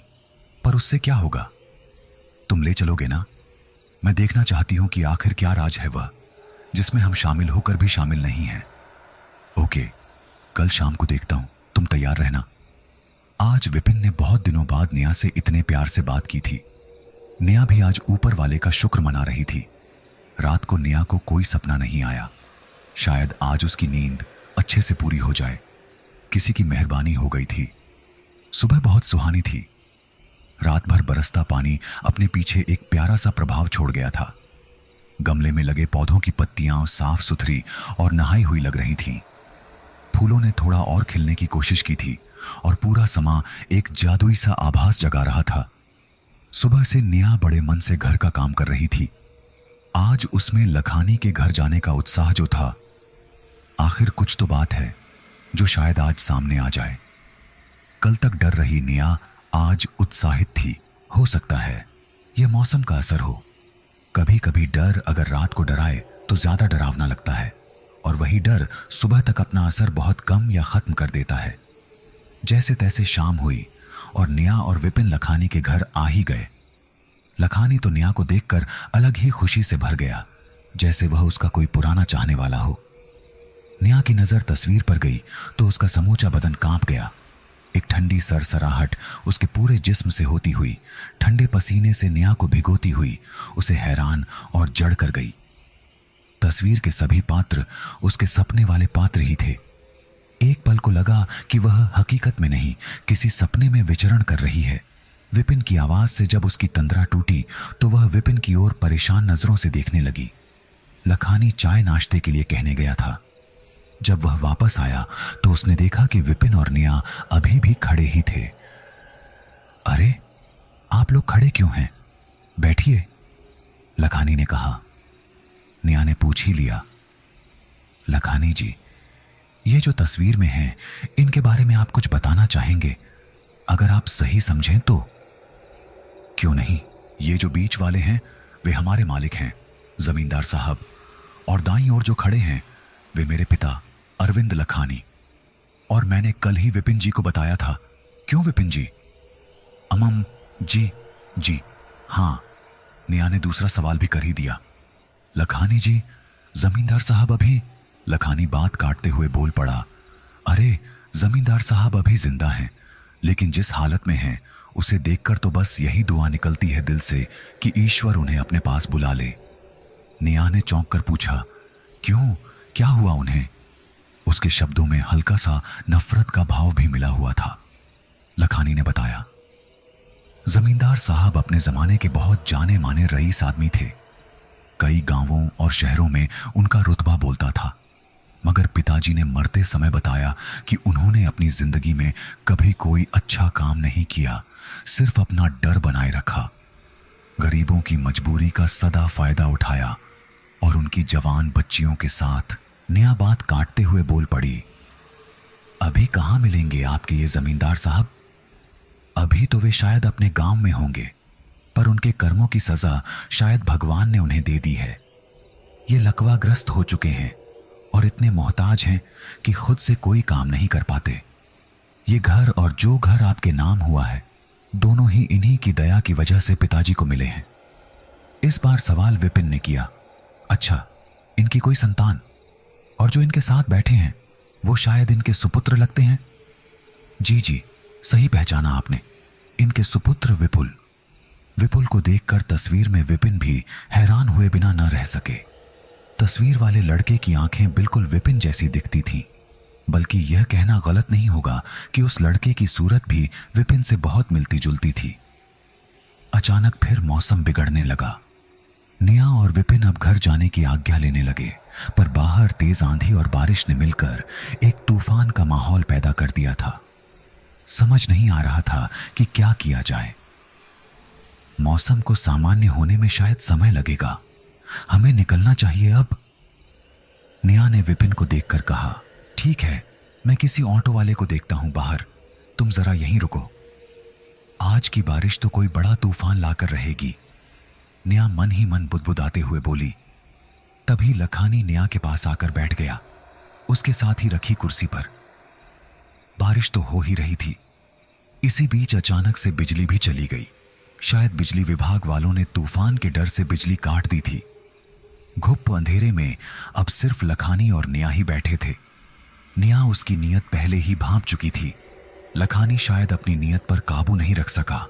पर उससे क्या होगा? तुम ले चलोगे ना? मैं देखना चाहती हूं कि आखिर क्या राज है वह, जिसमें हम शामिल होकर भी शामिल नहीं हैं। ओके, कल शाम को देखता हूं, तुम तैयार रहना। आज विपिन ने बहुत दिनों बाद नेहा से इतने प्यार से बात की थी। नेहा भी आज ऊपर वाले का शुक्र मना रही थी। रात को नेहा को कोई सपना नहीं आया। शायद आज उसकी नींद अच्छे से पूरी हो जाए। किसी की मेहरबानी हो गई थी। सुबह बहुत सुहानी थी। रात भर बरसता पानी अपने पीछे एक प्यारा सा प्रभाव छोड़ गया था। गमले में लगे पौधों की पत्तियां साफ सुथरी और नहाई हुई लग रही थीं। फूलों ने थोड़ा और खिलने की कोशिश की थी और पूरा समा एक जादुई सा आभास जगा रहा था। सुबह से नेहा बड़े मन से घर का काम कर रही थी। आज उसमें लखानी के घर जाने का उत्साह जो था, आखिर कुछ तो बात है जो शायद आज सामने आ जाए। कल तक डर रही नेहा आज उत्साहित थी। हो सकता है यह मौसम का असर हो। कभी कभी डर अगर रात को डराए तो ज्यादा डरावना लगता है, और वही डर सुबह तक अपना असर बहुत कम या खत्म कर देता है। जैसे तैसे शाम हुई और नेहा और विपिन लखानी के घर आ ही गए। लखानी तो नेहा को देखकर अलग ही खुशी से भर गया, जैसे वह उसका कोई पुराना चाहने वाला हो। नेहा की नजर तस्वीर पर गई तो उसका समूचा बदन कांप गया। एक ठंडी सरसराहट उसके पूरे जिस्म से होती हुई, ठंडे पसीने से नेहा को भिगोती हुई, उसे हैरान और जड़ कर गई। तस्वीर के सभी पात्र उसके सपने वाले पात्र ही थे। एक पल को लगा कि वह हकीकत में नहीं, किसी सपने में विचरण कर रही है। विपिन की आवाज से जब उसकी तंद्रा टूटी तो वह विपिन की ओर परेशान नजरों से देखने लगी। लखानी चाय नाश्ते के लिए कहने गया था। जब वह वापस आया तो उसने देखा कि विपिन और नेहा अभी भी खड़े ही थे। अरे, आप लोग खड़े क्यों हैं? बैठिए, लखानी ने कहा। नेहा ने पूछ ही लिया, लखानी जी, ये जो तस्वीर में है, इनके बारे में आप कुछ बताना चाहेंगे? अगर आप सही समझें तो। क्यों नहीं, ये जो बीच वाले हैं वे हमारे मालिक हैं, जमींदार साहब, और दाईं ओर जो खड़े हैं वे मेरे पिता अरविंद लखानी। और मैंने कल ही विपिन जी को बताया था। क्यों विपिन जी? अमम जी, हाँ, नेहा ने दूसरा सवाल भी कर ही दिया। लखानी जी, जमींदार साहब अभी? लखानी बात काटते हुए बोल पड़ा, अरे जमींदार साहब अभी जिंदा हैं, लेकिन जिस हालत में हैं उसे देखकर तो बस यही दुआ निकलती है दिल से कि ईश्वर उन्हें अपने पास बुला ले। नेहा ने चौंक कर पूछा, क्यों, क्या हुआ उन्हें? उसके शब्दों में हल्का सा नफरत का भाव भी मिला हुआ था। लखानी ने बताया, जमींदार साहब अपने जमाने के बहुत जाने माने रईस आदमी थे। कई गांवों और शहरों में उनका रुतबा बोलता था, मगर पिताजी ने मरते समय बताया कि उन्होंने अपनी जिंदगी में कभी कोई अच्छा काम नहीं किया, सिर्फ अपना डर बनाए रखा। गरीबों की मजबूरी का सदा फायदा उठाया और उनकी जवान बच्चियों के साथ। नेहा बात काटते हुए बोल पड़ी, अभी कहां मिलेंगे आपके ये जमींदार साहब? अभी तो वे शायद अपने गांव में होंगे, पर उनके कर्मों की सजा शायद भगवान ने उन्हें दे दी है। ये लकवाग्रस्त हो चुके हैं और इतने मोहताज हैं कि खुद से कोई काम नहीं कर पाते। ये घर और जो घर आपके नाम हुआ है, दोनों ही इन्हीं की दया की वजह से पिताजी को मिले हैं। इस बार सवाल विपिन ने किया, अच्छा, इनकी कोई संतान? और जो इनके साथ बैठे हैं वो शायद इनके सुपुत्र लगते हैं? जी, सही पहचाना आपने, इनके सुपुत्र विपुल। विपुल को देखकर तस्वीर में विपिन भी हैरान हुए बिना न रह सके। तस्वीर वाले लड़के की आंखें बिल्कुल विपिन जैसी दिखती थीं। बल्कि यह कहना गलत नहीं होगा कि उस लड़के की सूरत भी विपिन से बहुत मिलती जुलती थी। अचानक फिर मौसम बिगड़ने लगा। नेहा और विपिन अब घर जाने की आज्ञा लेने लगे, पर बाहर तेज आंधी और बारिश ने मिलकर एक तूफान का माहौल पैदा कर दिया था। समझ नहीं आ रहा था कि क्या किया जाए। मौसम को सामान्य होने में शायद समय लगेगा, हमें निकलना चाहिए अब। नेहा ने विपिन को देखकर कहा, ठीक है, मैं किसी ऑटो वाले को देखता हूं बाहर, तुम जरा यहीं रुको। आज की बारिश तो कोई बड़ा तूफान लाकर रहेगी, नेहा मन ही मन बुदबुदाते हुए बोली। तभी लखानी नेहा के पास आकर बैठ गया, उसके साथ ही रखी कुर्सी पर। बारिश तो हो ही रही थी। इसी बीच अचानक से बिजली भी चली गई। शायद बिजली विभाग वालों ने तूफान के डर से बिजली काट दी थी। घुप अंधेरे में अब सिर्फ लखानी और नेहा ही बैठे थे। नेहा उसकी नीयत पहले ही भांप चुकी थी। लखानी शायद अपनी नीयत पर काबू नहीं रख सका।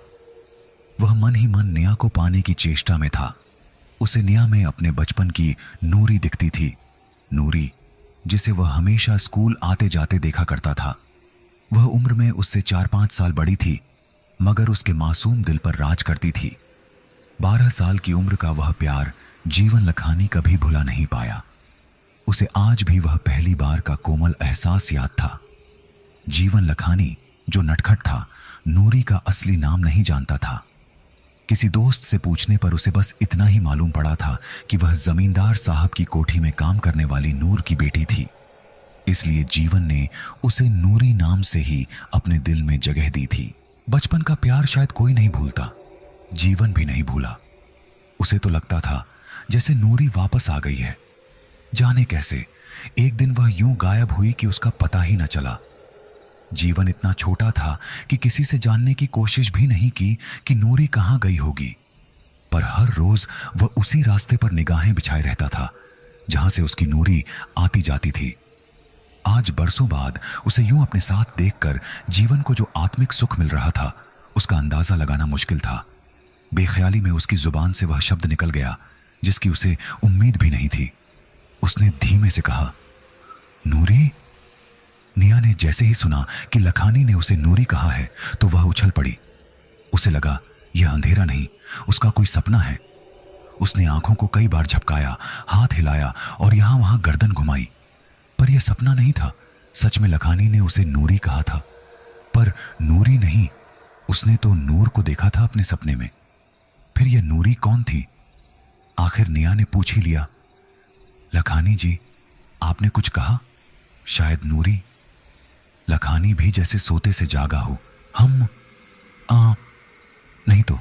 वह मन ही मन नेहा को पाने की चेष्टा में था। उसे नेहा में अपने बचपन की नूरी दिखती थी, नूरी जिसे वह हमेशा स्कूल आते जाते देखा करता था। वह उम्र में उससे 4-5 साल बड़ी थी, मगर उसके मासूम दिल पर राज करती थी। 12 साल की उम्र का वह प्यार जीवन लखानी कभी भुला नहीं पाया। उसे आज भी वह पहली बार का कोमल एहसास याद था। जीवन लखानी जो नटखट था, नूरी का असली नाम नहीं जानता था। किसी दोस्त से पूछने पर उसे बस इतना ही मालूम पड़ा था कि वह जमींदार साहब की कोठी में काम करने वाली नूर की बेटी थी। इसलिए जीवन ने उसे नूरी नाम से ही अपने दिल में जगह दी थी। बचपन का प्यार शायद कोई नहीं भूलता, जीवन भी नहीं भूला। उसे तो लगता था जैसे नूरी वापस आ गई है। जाने कैसे एक दिन वह यूं गायब हुई कि उसका पता ही न चला। जीवन इतना छोटा था कि किसी से जानने की कोशिश भी नहीं की कि नूरी कहां गई होगी, पर हर रोज वह उसी रास्ते पर निगाहें बिछाए रहता था जहां से उसकी नूरी आती जाती थी। आज बरसों बाद उसे यूं अपने साथ देखकर जीवन को जो आत्मिक सुख मिल रहा था, उसका अंदाजा लगाना मुश्किल था। बेख्याली में उसकी जुबान से वह शब्द निकल गया जिसकी उसे उम्मीद भी नहीं थी। उसने धीमे से कहा, नूरी। नेहा ने जैसे ही सुना कि लखानी ने उसे नूरी कहा है तो वह उछल पड़ी। उसे लगा यह अंधेरा नहीं, उसका कोई सपना है। उसने आंखों को कई बार झपकाया, हाथ हिलाया और यहां वहां गर्दन घुमाई, पर यह सपना नहीं था। सच में लखानी ने उसे नूरी कहा था, पर नूरी नहीं, उसने तो नूर को देखा था अपने सपने में। फिर यह नूरी कौन थी? आखिर नेहा ने पूछ ही लिया, लखानी जी, आपने कुछ कहा? शायद नूरी। लखानी भी जैसे सोते से जागा हो। हम नहीं तो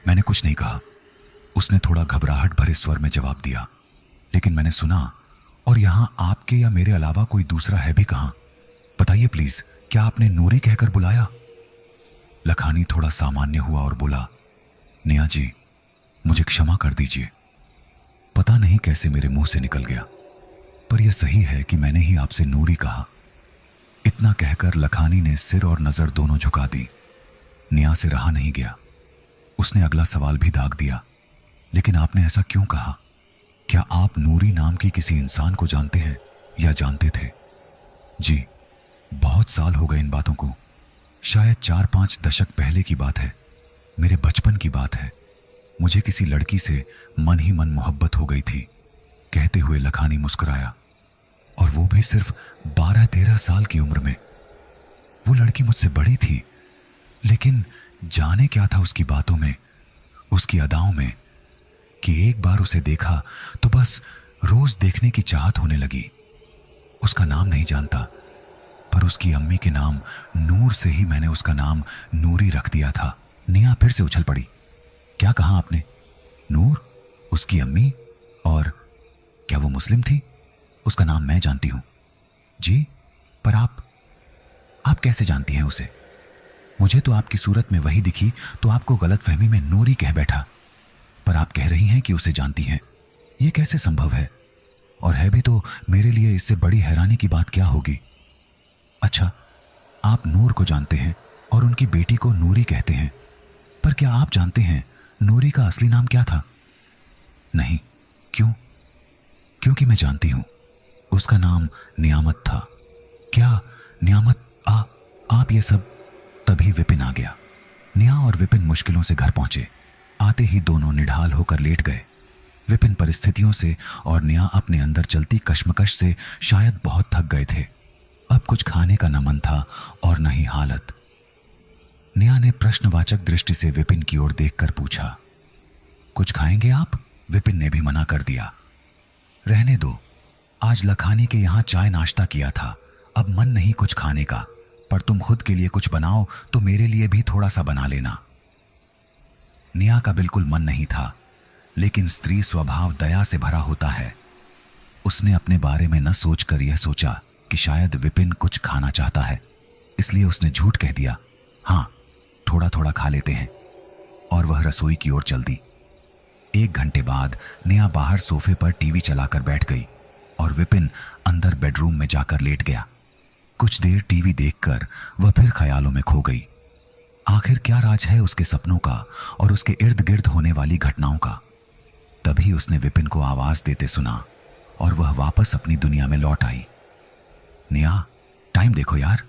मैंने कुछ नहीं कहा, उसने थोड़ा घबराहट भरे स्वर में जवाब दिया। लेकिन मैंने सुना, और यहां आपके या मेरे अलावा कोई दूसरा है भी कहां? बताइए प्लीज, क्या आपने नूरी कहकर बुलाया? लखानी थोड़ा सामान्य हुआ और बोला, नेहा जी, मुझे क्षमा कर दीजिए। पता नहीं कैसे मेरे मुंह से निकल गया, पर यह सही है कि मैंने ही आपसे नूरी कहा। इतना कहकर लखानी ने सिर और नजर दोनों झुका दी। नेहा से रहा नहीं गया। उसने अगला सवाल भी दाग दिया, लेकिन आपने ऐसा क्यों कहा? क्या आप नूरी नाम की किसी इंसान को जानते हैं या जानते थे? जी, बहुत साल हो गए इन बातों को। शायद 4-5 दशक पहले की बात है, मेरे बचपन की बात है। मुझे किसी लड़की से मन ही मन मोहब्बत हो गई थी। कहते हुए लखानी मुस्कुराया, और वो भी सिर्फ 12-13 साल की उम्र में। वो लड़की मुझसे बड़ी थी, लेकिन जाने क्या था उसकी बातों में, उसकी अदाओं में, कि एक बार उसे देखा तो बस रोज देखने की चाहत होने लगी। उसका नाम नहीं जानता, पर उसकी अम्मी के नाम नूर से ही मैंने उसका नाम नूरी रख दिया था। नेहा फिर से उछल पड़ी, क्या कहा आपने? नूर, उसकी अम्मी? और क्या वो मुस्लिम थी? उसका नाम मैं जानती हूं। जी, पर आप कैसे जानती हैं उसे? मुझे तो आपकी सूरत में वही दिखी तो आपको गलतफहमी में नूरी कह बैठा, पर आप कह रही हैं कि उसे जानती हैं। यह कैसे संभव है? और है भी तो मेरे लिए इससे बड़ी हैरानी की बात क्या होगी? अच्छा, आप नूर को जानते हैं और उनकी बेटी को नूरी कहते हैं, पर क्या आप जानते हैं नूरी का असली नाम क्या था? नहीं। क्यों? क्योंकि मैं जानती हूं उसका नाम नियामत था। क्या नियामत आप ये सब। तभी विपिन आ गया। नेहा और विपिन मुश्किलों से घर पहुंचे। आते ही दोनों निढाल होकर लेट गए। विपिन परिस्थितियों से और नेहा अपने अंदर चलती कश्मकश से शायद बहुत थक गए थे। अब कुछ खाने का न मन था और न ही हालत। नेहा ने प्रश्नवाचक दृष्टि से विपिन की ओर देखकर पूछा, कुछ खाएंगे आप? विपिन ने भी मना कर दिया। रहने दो, आज लखानी के यहां चाय नाश्ता किया था, अब मन नहीं कुछ खाने का, पर तुम खुद के लिए कुछ बनाओ तो मेरे लिए भी थोड़ा सा बना लेना। नेहा का बिल्कुल मन नहीं था, लेकिन स्त्री स्वभाव दया से भरा होता है। उसने अपने बारे में न सोचकर यह सोचा कि शायद विपिन कुछ खाना चाहता है, इसलिए उसने झूठ कह दिया, हाँ थोड़ा थोड़ा खा लेते हैं, और वह रसोई की ओर चल दी। 1 घंटे बाद नेहा बाहर सोफे पर टीवी चलाकर बैठ गई और विपिन अंदर बेडरूम में जाकर लेट गया। कुछ देर टीवी देखकर वह फिर ख्यालों में खो गई। आखिर क्या राज है उसके सपनों का और उसके इर्द गिर्द होने वाली घटनाओं का। तभी उसने विपिन को आवाज देते सुना और वह वापस अपनी दुनिया में लौट आई। नेहा, टाइम देखो यार,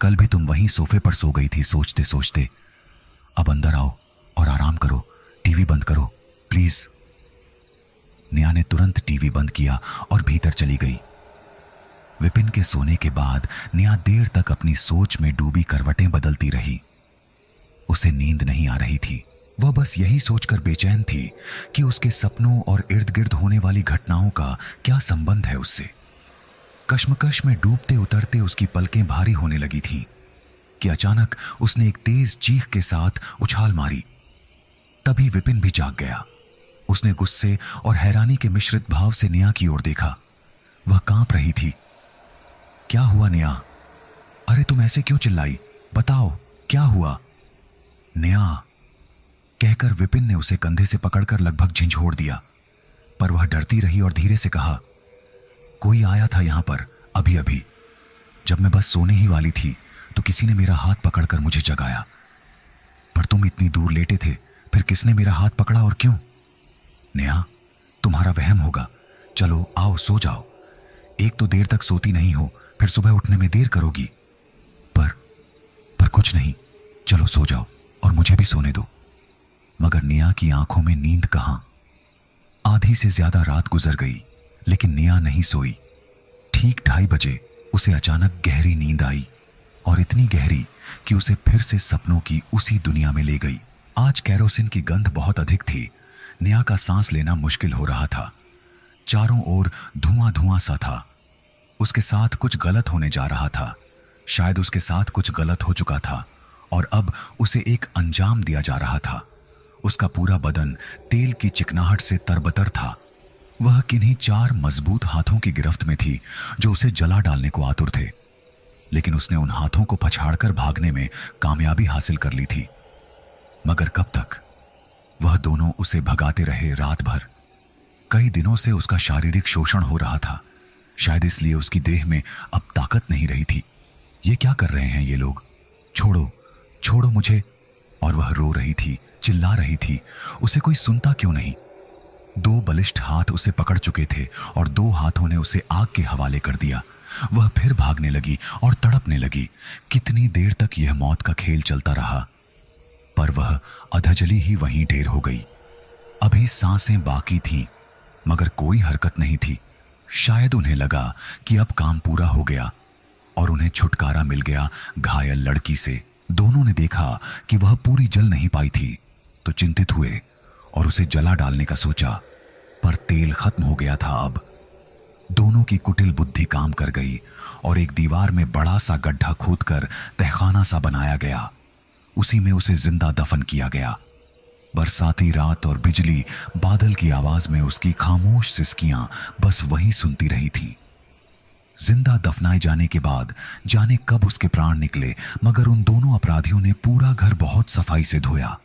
कल भी तुम वहीं सोफे पर सो गई थी सोचते सोचते। अब अंदर आओ और आराम करो, टीवी बंद करो प्लीज। नेहा ने तुरंत टीवी बंद किया और भीतर चली गई। विपिन के सोने के बाद नेहा देर तक अपनी सोच में डूबी करवटें बदलती रही। उसे नींद नहीं आ रही थी। वह बस यही सोचकर बेचैन थी कि उसके सपनों और इर्द गिर्द होने वाली घटनाओं का क्या संबंध है उससे। कश्मकश में डूबते उतरते उसकी पलकें भारी होने लगी थीं कि अचानक उसने एक तेज चीख के साथ उछाल मारी। तभी विपिन भी जाग गया। उसने गुस्से और हैरानी के मिश्रित भाव से नेहा की ओर देखा। वह कांप रही थी। क्या हुआ नेहा? अरे तुम ऐसे क्यों चिल्लाई? बताओ क्या हुआ? नेहा कहकर विपिन ने उसे कंधे से पकड़कर लगभग झंझोड़ दिया, पर वह डरती रही और धीरे से कहा, कोई आया था यहां पर अभी अभी। जब मैं बस सोने ही वाली थी तो किसी ने मेरा हाथ पकड़कर मुझे जगाया। पर तुम इतनी दूर लेटे थे, फिर किसने मेरा हाथ पकड़ा और क्यों? नेहा, तुम्हारा वहम होगा। चलो आओ सो जाओ। एक तो देर तक सोती नहीं हो, फिर सुबह उठने में देर करोगी। पर कुछ नहीं, चलो सो जाओ और मुझे भी सोने दो। मगर नेहा की आंखों में नींद कहां। आधी से ज्यादा रात गुजर गई, लेकिन नेहा नहीं सोई। ठीक 2:30 बजे उसे अचानक गहरी नींद आई, और इतनी गहरी कि उसे फिर से सपनों की उसी दुनिया में ले गई। आज कैरोसिन की गंध बहुत अधिक थी। नेहा का सांस लेना मुश्किल हो रहा था। चारों ओर धुआं धुआं सा था। उसके साथ कुछ गलत होने जा रहा था। शायद उसके साथ कुछ गलत हो चुका था और अब उसे एक अंजाम दिया जा रहा था। उसका पूरा बदन तेल की चिकनाहट से तरबतर था। वह किन्हीं 4 मजबूत हाथों की गिरफ्त में थी जो उसे जला डालने को आतुर थे, लेकिन उसने उन हाथों को पछाड़कर भागने में कामयाबी हासिल कर ली थी। मगर कब तक? वह दोनों उसे भगाते रहे रात भर। कई दिनों से उसका शारीरिक शोषण हो रहा था। शायद इसलिए उसकी देह में अब ताकत नहीं रही थी। ये क्या कर रहे हैं ये लोग? छोड़ो छोड़ो मुझे। और वह रो रही थी, चिल्ला रही थी। उसे कोई सुनता क्यों नहीं? 2 बलिष्ठ हाथ उसे पकड़ चुके थे और 2 हाथों ने उसे आग के हवाले कर दिया। वह फिर भागने लगी और तड़पने लगी। कितनी देर तक यह मौत का खेल चलता रहा, पर वह अधजली ही वहीं ढेर हो गई। अभी सांसें बाकी थीं, मगर कोई हरकत नहीं थी। शायद उन्हें लगा कि अब काम पूरा हो गया और उन्हें छुटकारा मिल गया घायल लड़की से। दोनों ने देखा कि वह पूरी जल नहीं पाई थी तो चिंतित हुए और उसे जला डालने का सोचा, पर तेल खत्म हो गया था। अब दोनों की कुटिल बुद्धि काम कर गई और एक दीवार में बड़ा सा गड्ढा खोदकर तहखाना सा बनाया गया। उसी में उसे जिंदा दफन किया गया। बरसाती रात और बिजली बादल की आवाज में उसकी खामोश सिसकियां बस वहीं सुनती रही थीं। जिंदा दफनाए जाने के बाद जाने कब उसके प्राण निकले, मगर उन दोनों अपराधियों ने पूरा घर बहुत सफाई से धोया।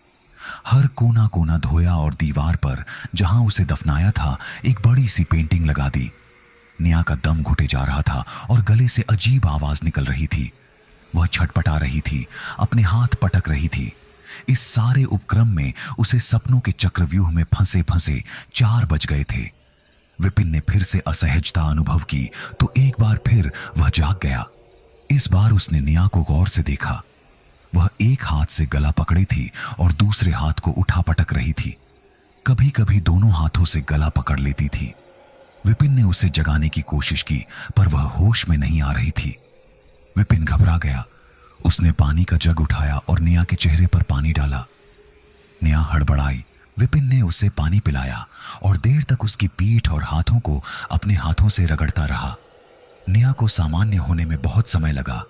हर कोना कोना धोया और दीवार पर जहां उसे दफनाया था एक बड़ी सी पेंटिंग लगा दी। नेहा का दम घुटे जा रहा था और गले से अजीब आवाज निकल रही थी। वह छटपटा रही थी, अपने हाथ पटक रही थी। इस सारे उपक्रम में उसे सपनों के चक्रव्यूह में फंसे फंसे 4 बज गए थे। विपिन ने फिर से असहजता अनुभव की तो एक बार फिर वह जाग गया। इस बार उसने निया को गौर से देखा। वह एक हाथ से गला पकड़ी थी और दूसरे हाथ को उठा पटक रही थी। कभी कभी दोनों हाथों से गला पकड़ लेती थी। विपिन ने उसे जगाने की कोशिश की पर वह होश में नहीं आ रही थी। विपिन घबरा गया। उसने पानी का जग उठाया और निया के चेहरे पर पानी डाला। निया हड़बड़ाई। विपिन ने उसे पानी पिलाया और देर तक उसकी पीठ और हाथों को अपने हाथों से रगड़ता रहा। निया को सामान्य होने में बहुत समय लगा।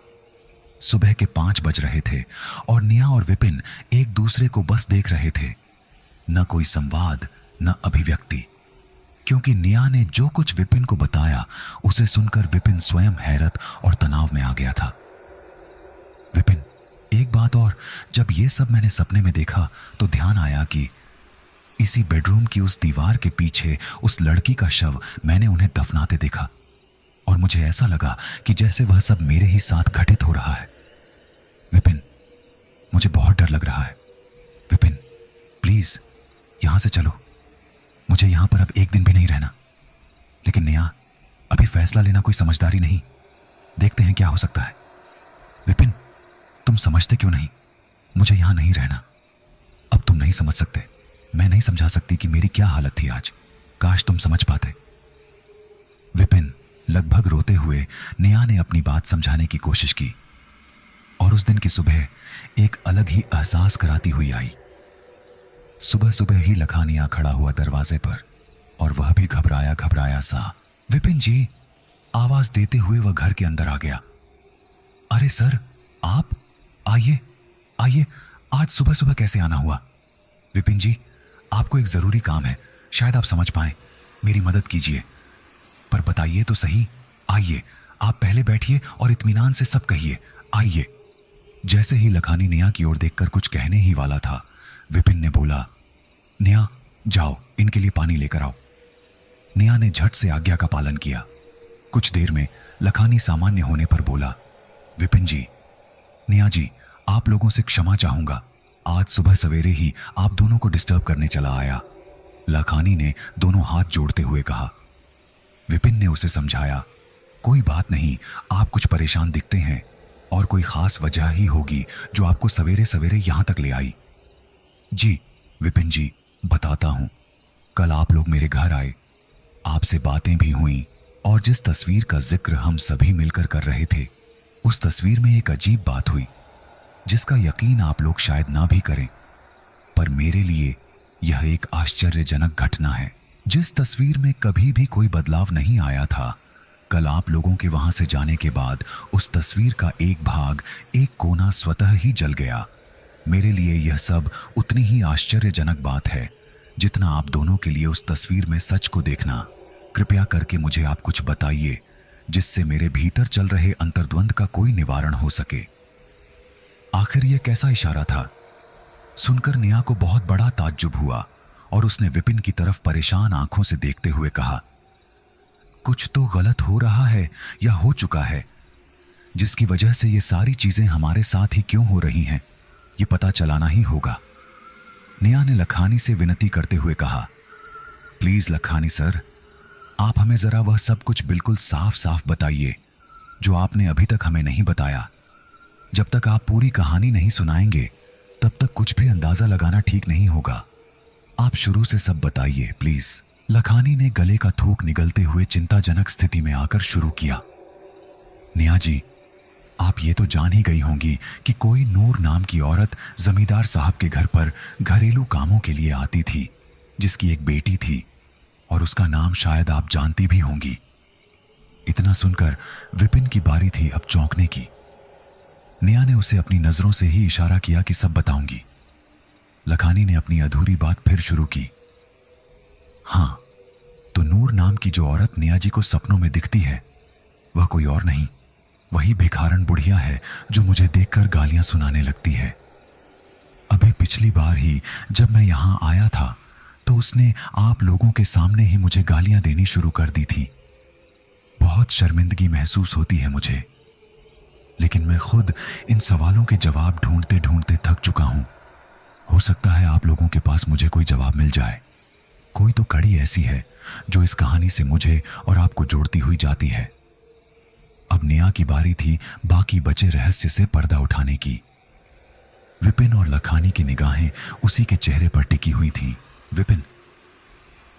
सुबह के 5 बज रहे थे और निया और विपिन एक दूसरे को बस देख रहे थे। न कोई संवाद, न अभिव्यक्ति, क्योंकि निया ने जो कुछ विपिन को बताया उसे सुनकर विपिन स्वयं हैरत और तनाव में आ गया था। विपिन, एक बात और, जब ये सब मैंने सपने में देखा तो ध्यान आया कि इसी बेडरूम की उस दीवार के पीछे उस लड़की का शव मैंने उन्हें दफनाते देखा और मुझे ऐसा लगा कि जैसे वह सब मेरे ही साथ घटित हो रहा है। विपिन, मुझे बहुत डर लग रहा है। विपिन, प्लीज यहां से चलो। मुझे यहां पर अब एक दिन भी नहीं रहना। लेकिन निया, अभी फैसला लेना कोई समझदारी नहीं। देखते हैं क्या हो सकता है। विपिन, तुम समझते क्यों नहीं? मुझे यहां नहीं रहना। अब तुम नहीं समझ सकते। मैं नहीं समझा सकती कि मेरी क्या हालत थी आज। काश तुम समझ पाते। विपिन, लगभग रोते हुए निया ने अपनी बात समझाने की कोशिश की और उस दिन की सुबह एक अलग ही एहसास कराती हुई आई। सुबह सुबह ही लखानिया खड़ा हुआ दरवाजे पर और वह भी घबराया घबराया सा। विपिन जी, आवाज देते हुए वह घर के अंदर आ गया। अरे सर, आप आइए आइए, आज सुबह सुबह कैसे आना हुआ? विपिन जी, आपको एक जरूरी काम है, शायद आप समझ पाए। मेरी मदद कीजिए। पर बताइए तो सही। आइए, आप पहले बैठिए और इत्मीनान से सब कहिए। आइए। जैसे ही लखानी निया की ओर देखकर कुछ कहने ही वाला था, विपिन ने बोला, निया जाओ, इनके लिए पानी लेकर आओ। निया ने झट से आज्ञा का पालन किया। कुछ देर में लखानी सामान्य होने पर बोला, विपिन जी, निया जी, आप लोगों से क्षमा चाहूंगा। आज सुबह सवेरे ही आप दोनों को डिस्टर्ब करने चला आया। लखानी ने दोनों हाथ जोड़ते हुए कहा। विपिन ने उसे समझाया, कोई बात नहीं, आप कुछ परेशान दिखते हैं और कोई खास वजह ही होगी जो आपको सवेरे सवेरे यहां तक ले आई। जी विपिन जी, बताता हूं। कल आप लोग मेरे घर आए, आपसे बातें भी हुई और जिस तस्वीर का जिक्र हम सभी मिलकर कर रहे थे, उस तस्वीर में एक अजीब बात हुई जिसका यकीन आप लोग शायद ना भी करें, पर मेरे लिए यह एक आश्चर्यजनक घटना है। जिस तस्वीर में कभी भी कोई बदलाव नहीं आया था, कल आप लोगों के वहां से जाने के बाद उस तस्वीर का एक भाग, एक कोना स्वतः ही जल गया। मेरे लिए यह सब उतनी ही आश्चर्यजनक बात है जितना आप दोनों के लिए उस तस्वीर में सच को देखना। कृपया करके मुझे आप कुछ बताइए जिससे मेरे भीतर चल रहे अंतर्द्वंद का कोई निवारण हो सके। आखिर यह कैसा इशारा था? सुनकर निया को बहुत बड़ा ताज्जुब हुआ और उसने विपिन की तरफ परेशान आंखों से देखते हुए कहा, कुछ तो गलत हो रहा है या हो चुका है, जिसकी वजह से ये सारी चीजें हमारे साथ ही क्यों हो रही हैं, ये पता चलाना ही होगा। निया ने लखानी से विनती करते हुए कहा, प्लीज लखानी सर, आप हमें जरा वह सब कुछ बिल्कुल साफ साफ बताइए जो आपने अभी तक हमें नहीं बताया। जब तक आप पूरी कहानी नहीं सुनाएंगे तब तक कुछ भी अंदाजा लगाना ठीक नहीं होगा। आप शुरू से सब बताइए प्लीज। लखानी ने गले का थूक निगलते हुए चिंताजनक स्थिति में आकर शुरू किया। निया जी, आप ये तो जान ही गई होंगी कि कोई नूर नाम की औरत जमींदार साहब के घर पर घरेलू कामों के लिए आती थी, जिसकी एक बेटी थी और उसका नाम शायद आप जानती भी होंगी। इतना सुनकर विपिन की बारी थी अब चौंकने की। निया ने उसे अपनी नजरों से ही इशारा किया कि सब बताऊंगी। लखानी ने अपनी अधूरी बात फिर शुरू की। हाँ, तो नूर नाम की जो औरत निया जी को सपनों में दिखती है, वह कोई और नहीं, वही भिखारन बुढ़िया है जो मुझे देखकर गालियां सुनाने लगती है। अभी पिछली बार ही जब मैं यहां आया था तो उसने आप लोगों के सामने ही मुझे गालियां देनी शुरू कर दी थी। बहुत शर्मिंदगी महसूस होती है मुझे, लेकिन मैं खुद इन सवालों के जवाब ढूंढते ढूंढते थक चुका हूं। हो सकता है आप लोगों के पास मुझे कोई जवाब मिल जाए। कोई तो कड़ी ऐसी है जो इस कहानी से मुझे और आपको जोड़ती हुई जाती है। अब नेहा की बारी थी बाकी बचे रहस्य से पर्दा उठाने की। विपिन और लखानी की निगाहें उसी के चेहरे पर टिकी हुई थीं। विपिन,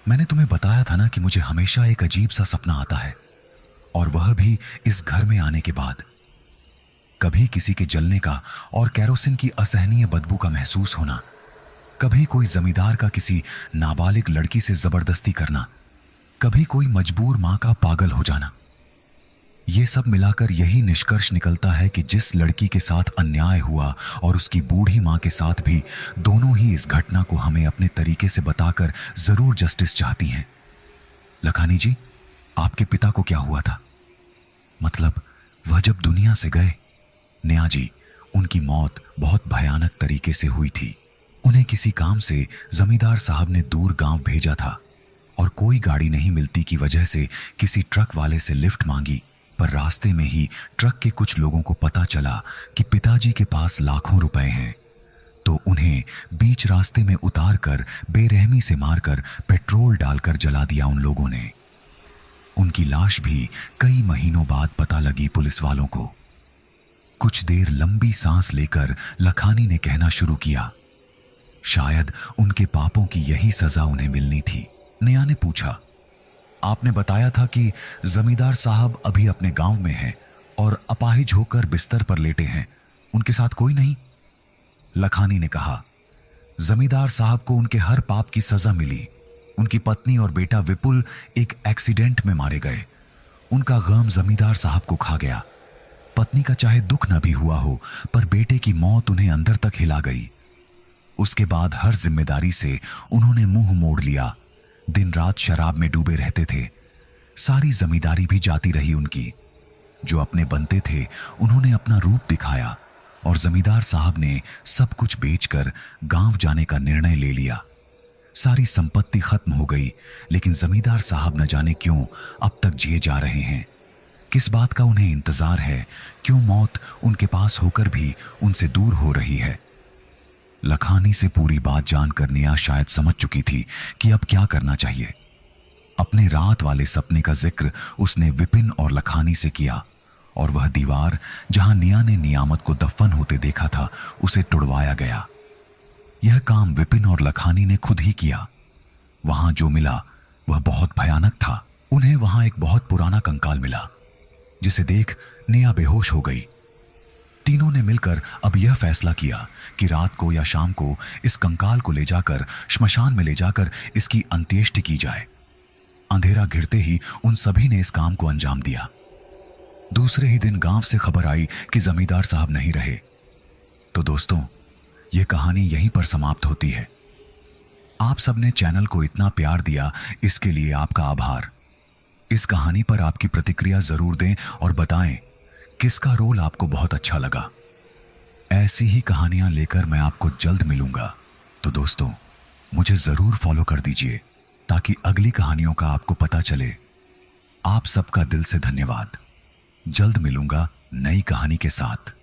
मैंने तुम्हें बताया था ना कि मुझे हमेशा एक अजीब सा सपना आता है, और वह भी इस घर में आने के बाद। कभी किसी के जलने का और कैरोसिन की असहनीय बदबू का महसूस होना, कभी कोई जमींदार का किसी नाबालिग लड़की से जबरदस्ती करना, कभी कोई मजबूर मां का पागल हो जाना। यह सब मिलाकर यही निष्कर्ष निकलता है कि जिस लड़की के साथ अन्याय हुआ और उसकी बूढ़ी मां के साथ भी, दोनों ही इस घटना को हमें अपने तरीके से बताकर जरूर जस्टिस चाहती हैं। लखानी जी, आपके पिता को क्या हुआ था? मतलब वह जब दुनिया से गए? नेहा जी, उनकी मौत बहुत भयानक तरीके से हुई थी। उन्हें किसी काम से जमींदार साहब ने दूर गांव भेजा था और कोई गाड़ी नहीं मिलती की वजह से किसी ट्रक वाले से लिफ्ट मांगी, पर रास्ते में ही ट्रक के कुछ लोगों को पता चला कि पिताजी के पास लाखों रुपए हैं, तो उन्हें बीच रास्ते में उतार कर बेरहमी से मारकर पेट्रोल डालकर जला दिया उन लोगों ने। उनकी लाश भी कई महीनों बाद पता लगी पुलिस वालों को। कुछ देर लंबी सांस लेकर लखानी ने कहना शुरू किया, शायद उनके पापों की यही सजा उन्हें मिलनी थी। नेहा ने पूछा, आपने बताया था कि जमींदार साहब अभी अपने गांव में हैं और अपाहिज होकर बिस्तर पर लेटे हैं, उनके साथ कोई नहीं? लखानी ने कहा, जमींदार साहब को उनके हर पाप की सजा मिली। उनकी पत्नी और बेटा विपुल एक एक्सीडेंट में मारे गए। उनका गम जमींदार साहब को खा गया। पत्नी का चाहे दुख न भी हुआ हो, पर बेटे की मौत उन्हें अंदर तक हिला गई। उसके बाद हर जिम्मेदारी से उन्होंने मुंह मोड़ लिया। दिन रात शराब में डूबे रहते थे। सारी जमींदारी भी जाती रही उनकी। जो अपने बनते थे उन्होंने अपना रूप दिखाया और जमींदार साहब ने सब कुछ बेचकर गांव जाने का निर्णय ले लिया। सारी संपत्ति खत्म हो गई, लेकिन जमींदार साहब न जाने क्यों अब तक जिए जा रहे हैं। किस बात का उन्हें इंतजार है? क्यों मौत उनके पास होकर भी उनसे दूर हो रही है? लखानी से पूरी बात जानकर नेहा शायद समझ चुकी थी कि अब क्या करना चाहिए। अपने रात वाले सपने का जिक्र उसने विपिन और लखानी से किया, और वह दीवार जहां नेहा ने नियामत को दफन होते देखा था उसे तुड़वाया गया। यह काम विपिन और लखानी ने खुद ही किया। वहां जो मिला वह बहुत भयानक था। उन्हें वहां एक बहुत पुराना कंकाल मिला, जिसे देख नेहा बेहोश हो गई। तीनों ने मिलकर अब यह फैसला किया कि रात को या शाम को इस कंकाल को ले जाकर श्मशान में ले जाकर इसकी अंत्येष्टि की जाए। अंधेरा घिरते ही उन सभी ने इस काम को अंजाम दिया। दूसरे ही दिन गांव से खबर आई कि जमींदार साहब नहीं रहे। तो दोस्तों, यह कहानी यहीं पर समाप्त होती है। आप सबने चैनल को इतना प्यार दिया, इसके लिए आपका आभार। इस कहानी पर आपकी प्रतिक्रिया जरूर दें और बताएं किसका रोल आपको बहुत अच्छा लगा। ऐसी ही कहानियां लेकर मैं आपको जल्द मिलूंगा। तो दोस्तों, मुझे जरूर फॉलो कर दीजिए ताकि अगली कहानियों का आपको पता चले। आप सबका दिल से धन्यवाद। जल्द मिलूंगा नई कहानी के साथ।